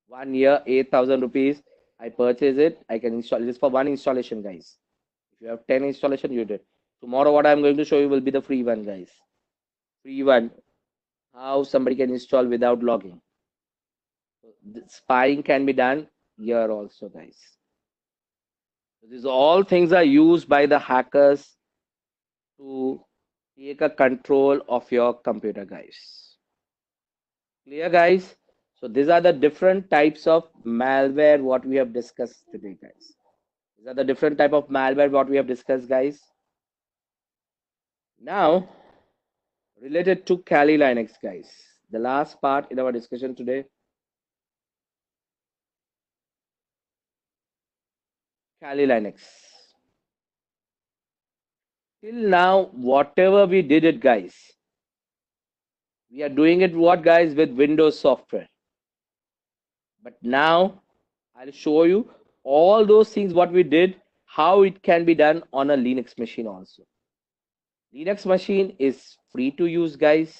1 year, 8,000 rupees. I purchase it. I can install this for one installation, guys. If you have 10 installation, you did. Tomorrow, what I'm going to show you will be the free one, guys. Free one. How somebody can install without logging. So spying can be done here also, guys. So these all things are used by the hackers to take a control of your computer, guys. Clear, guys? So these are the different types of malware what we have discussed today, guys. These are the different type of malware what we have discussed, guys. Now, related to Kali Linux, guys. The last part in our discussion today. Kali Linux. Till now, whatever we did it, guys, we are doing it what, guys, with Windows software. But now I'll show you all those things what we did, how it can be done on a Linux machine also. Linux machine is free to use, guys.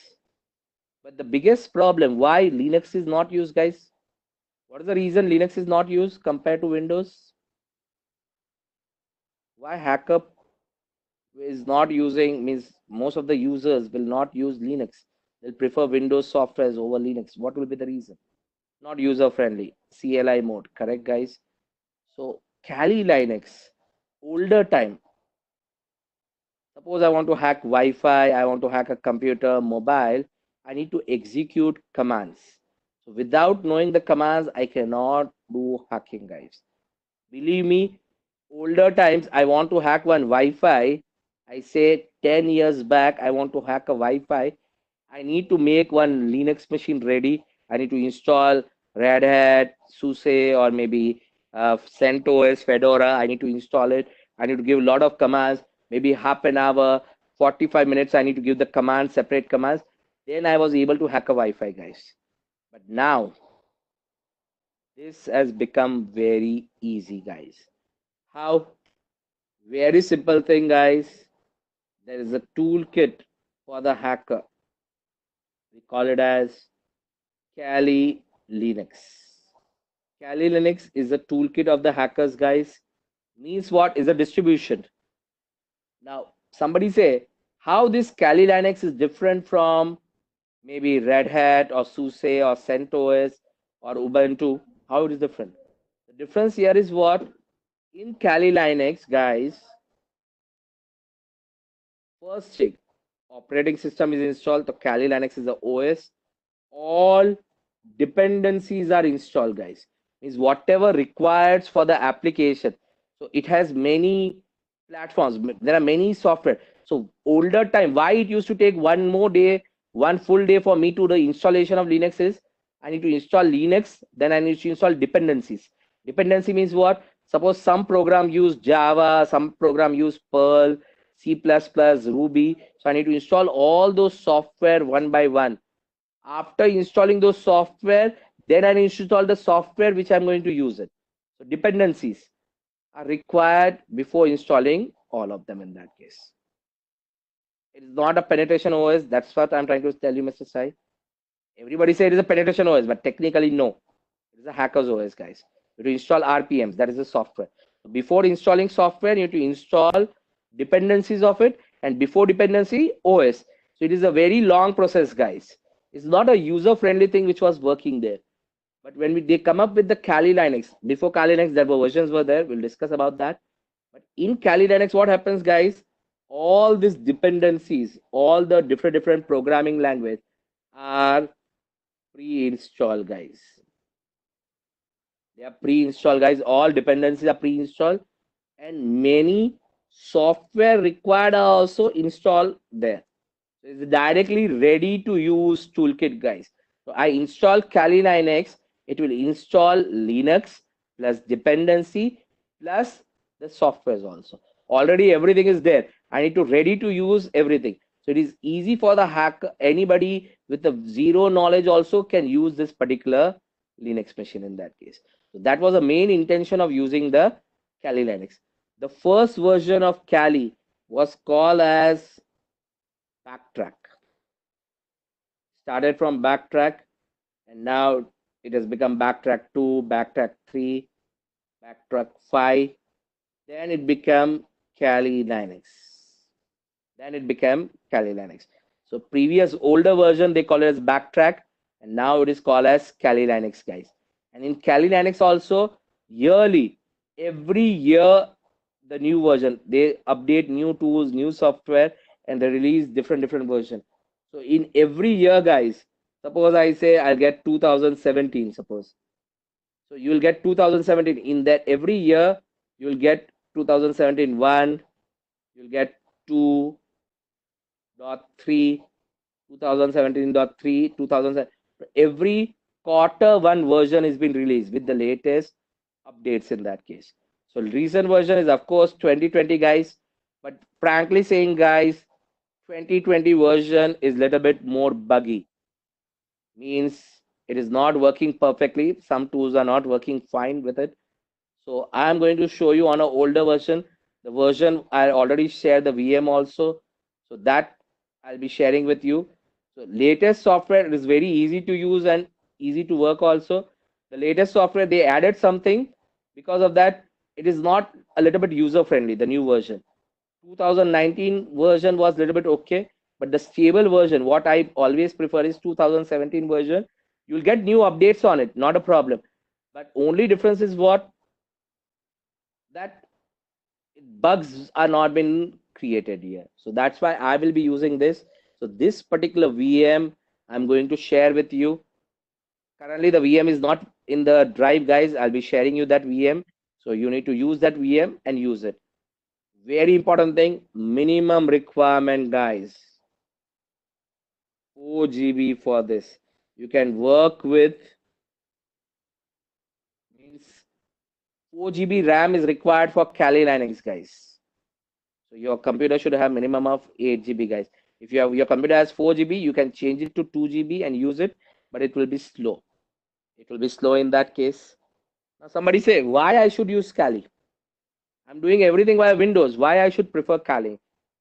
But the biggest problem, why Linux is not used, guys? What is the reason Linux is not used compared to Windows? Why hacker is not using, means most of the users will not use Linux. They'll prefer Windows softwares over Linux. What will be the reason? Not user friendly. CLI mode, correct, guys? So Kali Linux, older time. Suppose I want to hack Wi-Fi, I want to hack a computer, mobile, I need to execute commands. So without knowing the commands, I cannot do hacking, guys. Believe me, older times, I want to hack one Wi-Fi. I say 10 years back, I want to hack a Wi-Fi. I need to make one Linux machine ready. I need to install Red Hat, SUSE, or maybe CentOS, Fedora. I need to install it. I need to give a lot of commands, maybe half an hour, 45 minutes. I need to give the commands, separate commands. Then I was able to hack a Wi-Fi, guys. But now, this has become very easy, guys. How? Very simple thing, guys. There is a toolkit for the hacker. We call it as Kali Linux. Kali Linux is a toolkit of the hackers, guys. Means what is a distribution. Now, somebody say how this Kali Linux is different from maybe Red Hat or SUSE or CentOS or Ubuntu. How it is different? The difference here is what in Kali Linux, guys. First thing, operating system is installed. So Kali Linux is the OS. All dependencies are installed, guys. Means whatever required for the application. So it has many platforms. There are many software. So older time, why it used to take one more day, one full day for me to the installation of Linux is I need to install Linux, then I need to install dependencies. Dependency means what? Suppose some program use Java, some program use Perl, C++, Ruby. So I need to install all those software one by one. After installing those software, then I need to install the software which I'm going to use it. So dependencies are required before installing all of them in that case. It is not a penetration OS. That's what I'm trying to tell you, Mr. Sai. Everybody say it is a penetration OS, but technically no. It is a hacker's OS, guys. You have to install RPMs. That is the software. Before installing software, you have to install dependencies of it, and before dependency, OS. So it is a very long process, guys. It's not a user-friendly thing which was working there. But when they come up with the Kali Linux, before Kali Linux, there were versions were there. We'll discuss about that. But in Kali Linux, what happens, guys? All these dependencies, all the different programming language are pre-installed, guys. They are pre-installed, guys. All dependencies are pre-installed, and many software required are also installed there. So it's directly ready to use toolkit, guys. So I install Kali Linux. It will install Linux plus dependency plus the softwares also. Already everything is there. I need to ready to use everything. So it is easy for the hacker. Anybody with the zero knowledge also can use this particular Linux machine in that case. So that was the main intention of using the Kali Linux. The first version of Kali was called as Backtrack. Started from Backtrack, and now it has become Backtrack 2, Backtrack 3, Backtrack 5. Then it became Kali Linux. Then it became Kali Linux. So previous older version they call it as Backtrack, and now it is called as Kali Linux, guys. And in Kali Linux also, yearly, every year the new version, they update new tools, new software, and they release different version. So in every year, guys, suppose I say I'll get 2017, suppose. So you will get 2017. In that every year, you will get 2017 1, you'll get 2.3, 2017.3, 2007. Every quarter, one version has been released with the latest updates in that case. So recent version is of course 2020, guys. But frankly saying, guys, 2020 version is a little bit more buggy. Means it is not working perfectly. Some tools are not working fine with it. So I am going to show you on an older version. The version I already shared the VM also. So that I'll be sharing with you. So latest software is very easy to use and easy to work also. The latest software they added something. Because of that, it is not a little bit user friendly, the new version. 2019 version was a little bit okay, but the stable version, what I always prefer is 2017 version. You'll get new updates on it, not a problem. But only difference is what? That bugs are not been created here. So that's why I will be using this. So this particular VM I'm going to share with you. Currently the VM is not in the drive, guys. I'll be sharing you that VM. So you need to use that VM and use it. Very important thing, minimum requirement, guys. 4 GB for this. You can work with, means 4 GB RAM is required for Kali Linux, guys. So your computer should have minimum of 8 GB, guys. If you have your computer has 4 GB, you can change it to 2 GB and use it, but it will be slow. It will be slow in that case. Now somebody say, why I should use Kali? I'm doing everything via Windows. Why I should prefer Kali?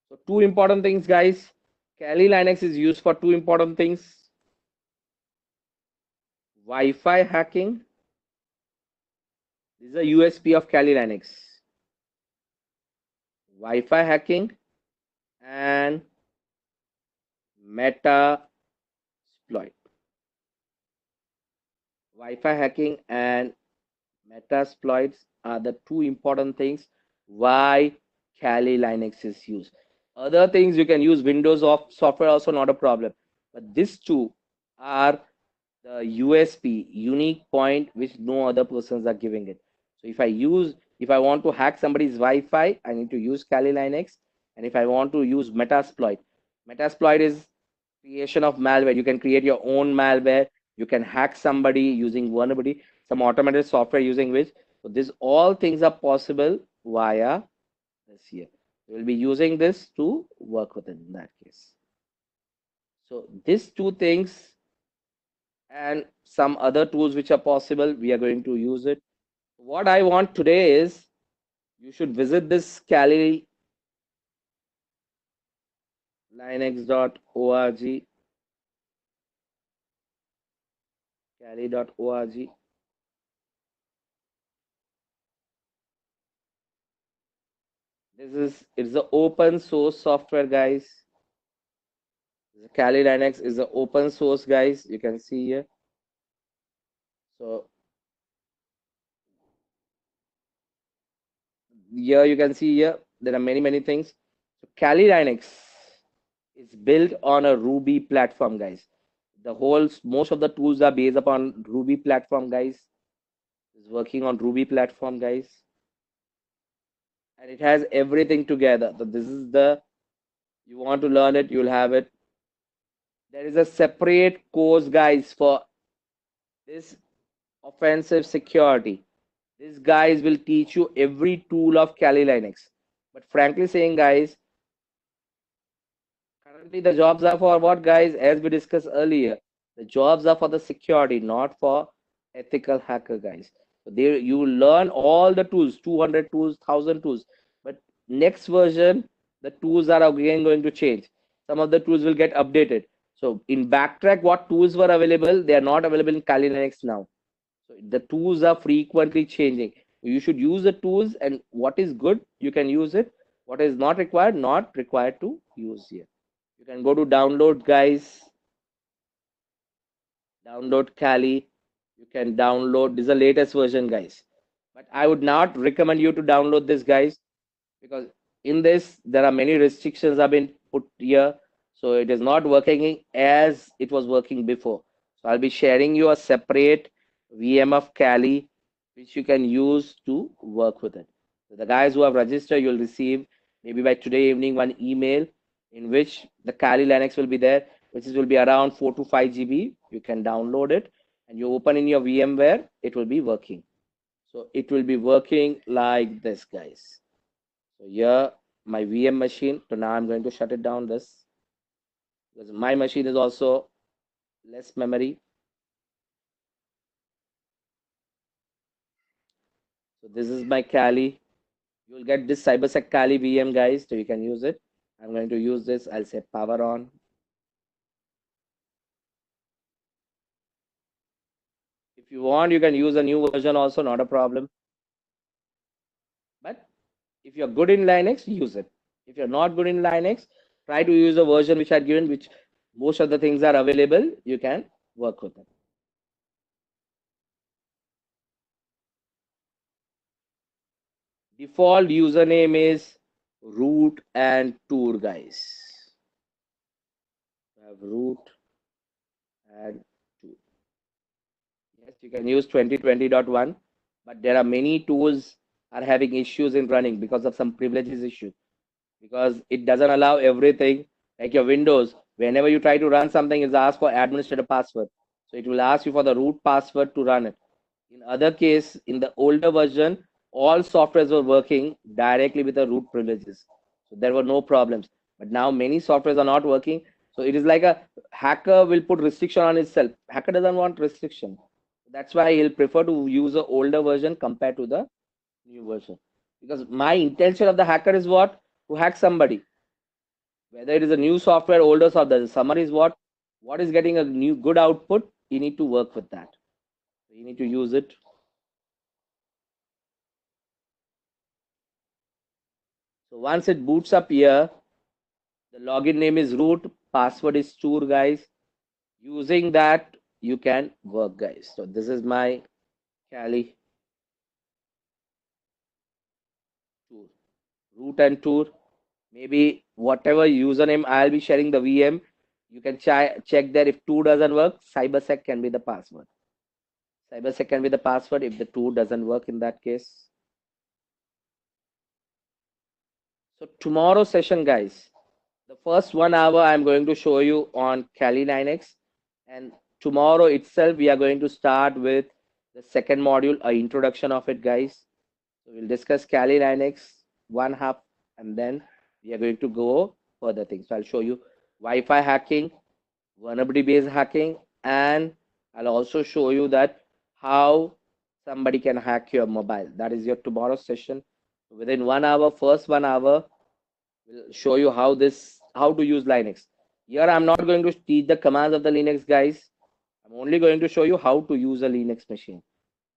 So two important things, guys. Kali Linux is used for two important things. Wi-Fi hacking. This is a USP of Kali Linux. Wi-Fi hacking and Metasploit. Wi-Fi hacking and Metasploits are the two important things why Kali Linux is used. Other things you can use Windows off software also not a problem. But these two are the USP, unique point which no other persons are giving it. So if I want to hack somebody's Wi-Fi, I need to use Kali Linux. And if I want to use Metasploit is creation of malware. You can create your own malware. You can hack somebody using vulnerability, some automated software using which. So this all things are possible via this here. We'll be using this to work with it in that case. So these two things and some other tools which are possible, we are going to use it. What I want today is you should visit this kalilinux.org, kali.org. It's the open source software, guys. Kali Linux is the open source, guys. You can see here. So here you can see here there are many things. So Kali Linux is built on a Ruby platform, guys. Most of the tools are based upon Ruby platform, guys. It's working on Ruby platform, guys, and it has everything together. So this is the you want to learn it, you'll have it. There is a separate course, guys, for this offensive security. These guys will teach you every tool of Kali Linux. But frankly saying, guys, currently the jobs are for what, guys? As we discussed earlier, the jobs are for the security, not for ethical hacker, guys. So there you learn all the tools, 200 tools, 1,000 tools. But next version, the tools are again going to change. Some of the tools will get updated. So in backtrack, what tools were available, they are not available in Kali Linux now. So the tools are frequently changing. You should use the tools, and what is good, you can use it. What is not required to use here. You can go to download, guys. Download Kali. You can download. This is the latest version, guys. But I would not recommend you to download this, guys, because in this there are many restrictions have been put here, so it is not working as it was working before. So I'll be sharing you a separate VM of Kali which you can use to work with it. So the guys who have registered, you'll receive maybe by today evening one email in which the Kali Linux will be there, which will be around 4 to 5 GB. You can download it and you open in your VMware, it will be working. So it will be working like this, guys. So here my VM machine. So now I'm going to shut it down this because my machine is also less memory. So this is my Kali. You will get this CyberSec Kali VM, guys, so you can use it. I'm going to use this. I'll say power on. If you want, you can use a new version also, not a problem. But if you're good in Linux, use it. If you're not good in Linux, try to use a version which I given, which most of the things are available. You can work with it. Default username is root and tour, guys. We have root and tour. Yes, you can use 2020.1, but there are many tools are having issues in running because of some privileges issue. Because it doesn't allow everything like your Windows. Whenever you try to run something, it's asked for administrator password. So it will ask you for the root password to run it. In other case, in the older version, all softwares were working directly with the root privileges. So there were no problems. But now many softwares are not working. So it is like a hacker will put restriction on itself. Hacker doesn't want restriction. That's why he'll prefer to use the older version compared to the new version. Because my intention of the hacker is what? To hack somebody. Whether it is a new software, older software, the summary is what is getting a new good output, you need to work with that. So you need to use it. So once it boots up here, the login name is root, password is tour, guys. Using that, you can work, guys. So this is my Kali tour, root and tour. Maybe whatever username I'll be sharing the VM, you can check there. If tour doesn't work, cybersec can be the password. Cybersec can be the password if the tour doesn't work in that case. So tomorrow's session, guys, the first 1 hour I'm going to show you on Kali Linux, and tomorrow itself we are going to start with the second module, a introduction of it, guys. So we'll discuss Kali Linux one half, and then we are going to go further things. So I'll show you Wi-Fi hacking, vulnerability based hacking, and I'll also show you that how somebody can hack your mobile. That is your tomorrow session. Within 1 hour, first 1 hour, we'll show you how to use Linux. Here I'm not going to teach the commands of the Linux, guys. I'm only going to show you how to use a Linux machine,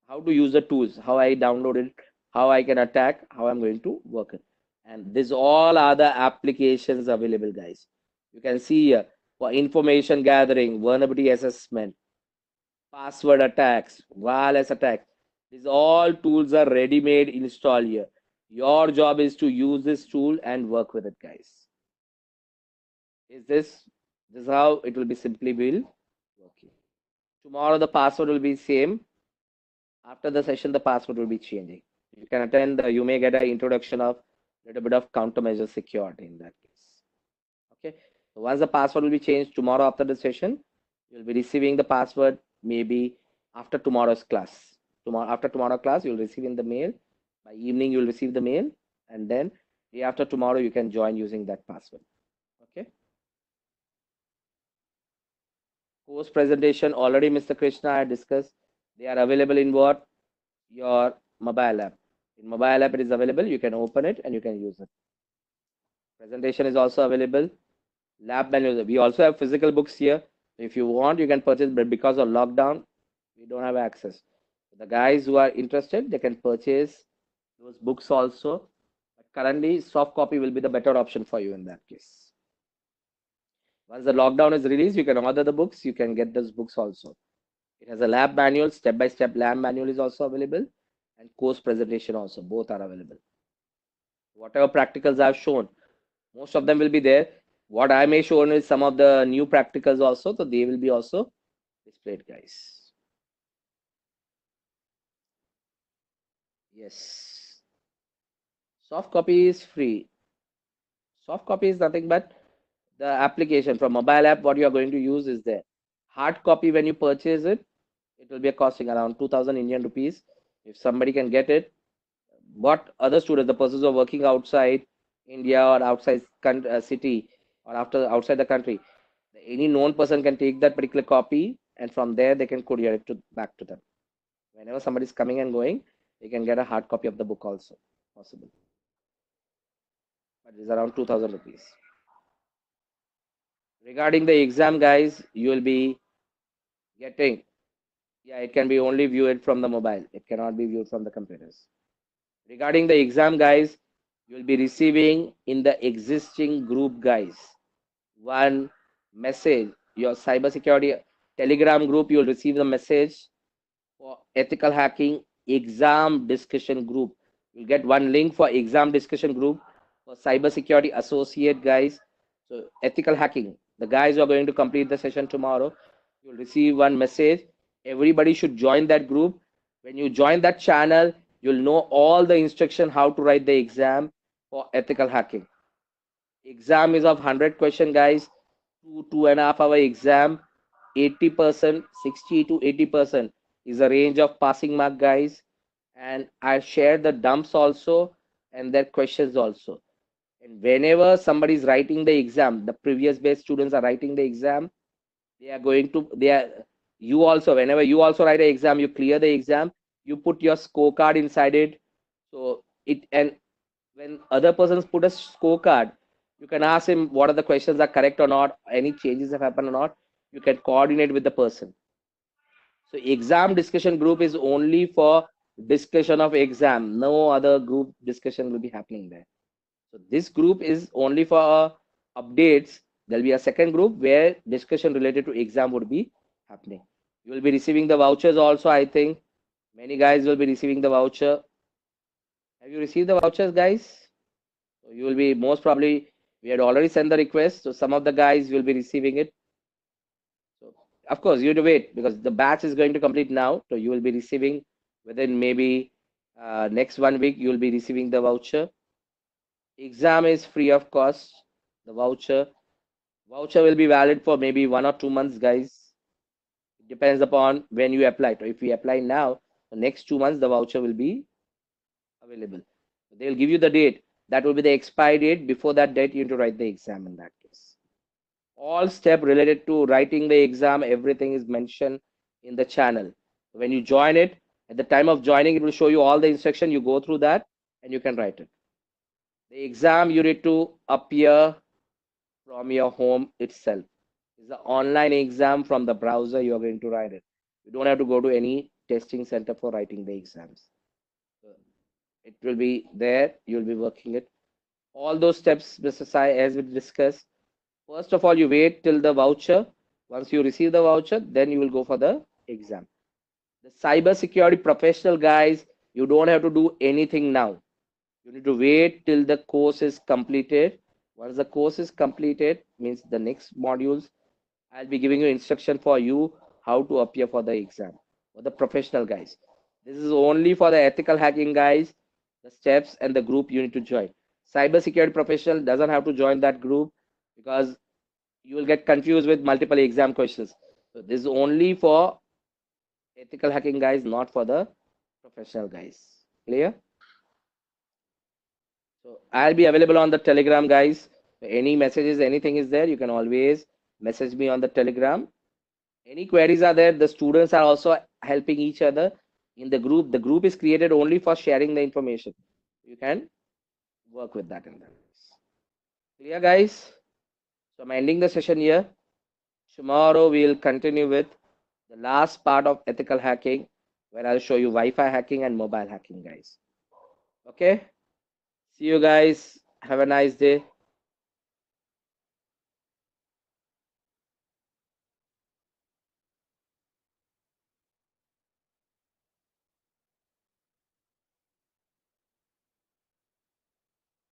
how to use the tools, how I download it, how I can attack, how I'm going to work it. And these all are the applications available, guys. You can see here for information gathering, vulnerability assessment, password attacks, wireless attacks. These all tools are ready-made install here. Your job is to use this tool and work with it, guys. Is this is how it will be simply will working. Tomorrow the password will be same. After the session, the password will be changing. You can attend, you may get an introduction of a little bit of countermeasure security in that case. Okay. So once the password will be changed tomorrow after the session, you'll be receiving the password maybe after tomorrow's class. After tomorrow class, you'll receive in the mail. By evening, you'll receive the mail, and then day after tomorrow, you can join using that password. Okay. Course presentation already, Mr. Krishna, I discussed. They are available in what? Your mobile app. In mobile app, it is available. You can open it and you can use it. Presentation is also available. Lab manual. We also have physical books here. If you want, you can purchase, but because of lockdown, we don't have access. The guys who are interested, they can purchase those books also. But currently, soft copy will be the better option for you in that case. Once the lockdown is released, you can order the books. You can get those books also. It has a lab manual, step-by-step lab manual is also available, and course presentation also. Both are available. Whatever practicals I've shown, most of them will be there. What I may show is some of the new practicals also, so they will be also displayed, guys. Yes. Soft copy is free. Soft copy is nothing but the application from mobile app. What you are going to use is there. Hard copy, when you purchase it, it will be costing around 2000 Indian rupees. If somebody can get it, what other students, the persons who are working outside India or outside city or after outside the country, any known person can take that particular copy, and from there they can courier it back to them. Whenever somebody is coming and going, they can get a hard copy of the book also possible. But it is around 2000 rupees. Regarding the exam, guys, you will be getting, yeah, it can be only viewed from the mobile. It cannot be viewed from the computers. Regarding the exam, guys, you will be receiving in the existing group, guys, one message. Your cybersecurity Telegram group, you'll receive the message for ethical hacking exam discussion group. You'll get one link for exam discussion group for cybersecurity associate, guys. So ethical hacking, the guys who are going to complete the session tomorrow, you'll receive one message. Everybody should join that group. When you join that channel, you'll know all the instruction how to write the exam for ethical hacking. Exam is of 100 question, guys. 2.5 hour exam. 80%, 60 to 80% is a range of passing mark, guys. And I share the dumps also and their questions also. And whenever somebody is writing the exam, the previous batch students are writing the exam, they are going to, they are, you also, whenever you also write an exam, you clear the exam, you put your scorecard inside it. So it, and when other persons put a scorecard, you can ask him what are the questions are correct or not, any changes have happened or not. You can coordinate with the person. So exam discussion group is only for discussion of exam. No other group discussion will be happening there. So this group is only for updates. There'll be a second group where discussion related to exam would be happening. You will be receiving the vouchers also, I think. Many guys will be receiving the voucher. Have you received the vouchers, guys? So you will be most probably, we had already sent the request. So some of the guys will be receiving it. So of course, you have to wait because the batch is going to complete now. So you will be receiving within maybe next 1 week, you will be receiving the voucher. Exam is free of cost. The voucher will be valid for maybe 1 or 2 months, guys. It depends upon when you apply. So if we apply now, the next 2 months the voucher will be available. They'll give you the date. That will be the expiry date. Before that date, you need to write the exam in that case. All step related to writing the exam, everything is mentioned in the channel. When you join it, at the time of joining, it will show you all the instruction. You go through that and you can write it. The exam you need to appear from your home itself. It's an online exam from the browser. You are going to write it. You don't have to go to any testing center for writing the exams. So it will be there. You'll be working it. All those steps, Mr. Sai, as we discussed. First of all, you wait till the voucher. Once you receive the voucher, then you will go for the exam. The cyber security professional guys, you don't have to do anything now. You need to wait till the course is completed. Once the course is completed, means the next modules, I'll be giving you instruction for you how to appear for the exam for the professional guys. This is only for the ethical hacking guys, the steps and the group you need to join. Cyber security professional doesn't have to join that group because you will get confused with multiple exam questions. So this is only for ethical hacking guys, not for the professional guys. Clear? So I'll be available on the Telegram, guys. Any messages, anything is there, you can always message me on the Telegram. Any queries are there. The students are also helping each other in the group. The group is created only for sharing the information. You can work with that in that. Clear, guys? So I'm ending the session here. Tomorrow we'll continue with the last part of ethical hacking, where I'll show you Wi-Fi hacking and mobile hacking, guys. Okay? See you guys. Have a nice day.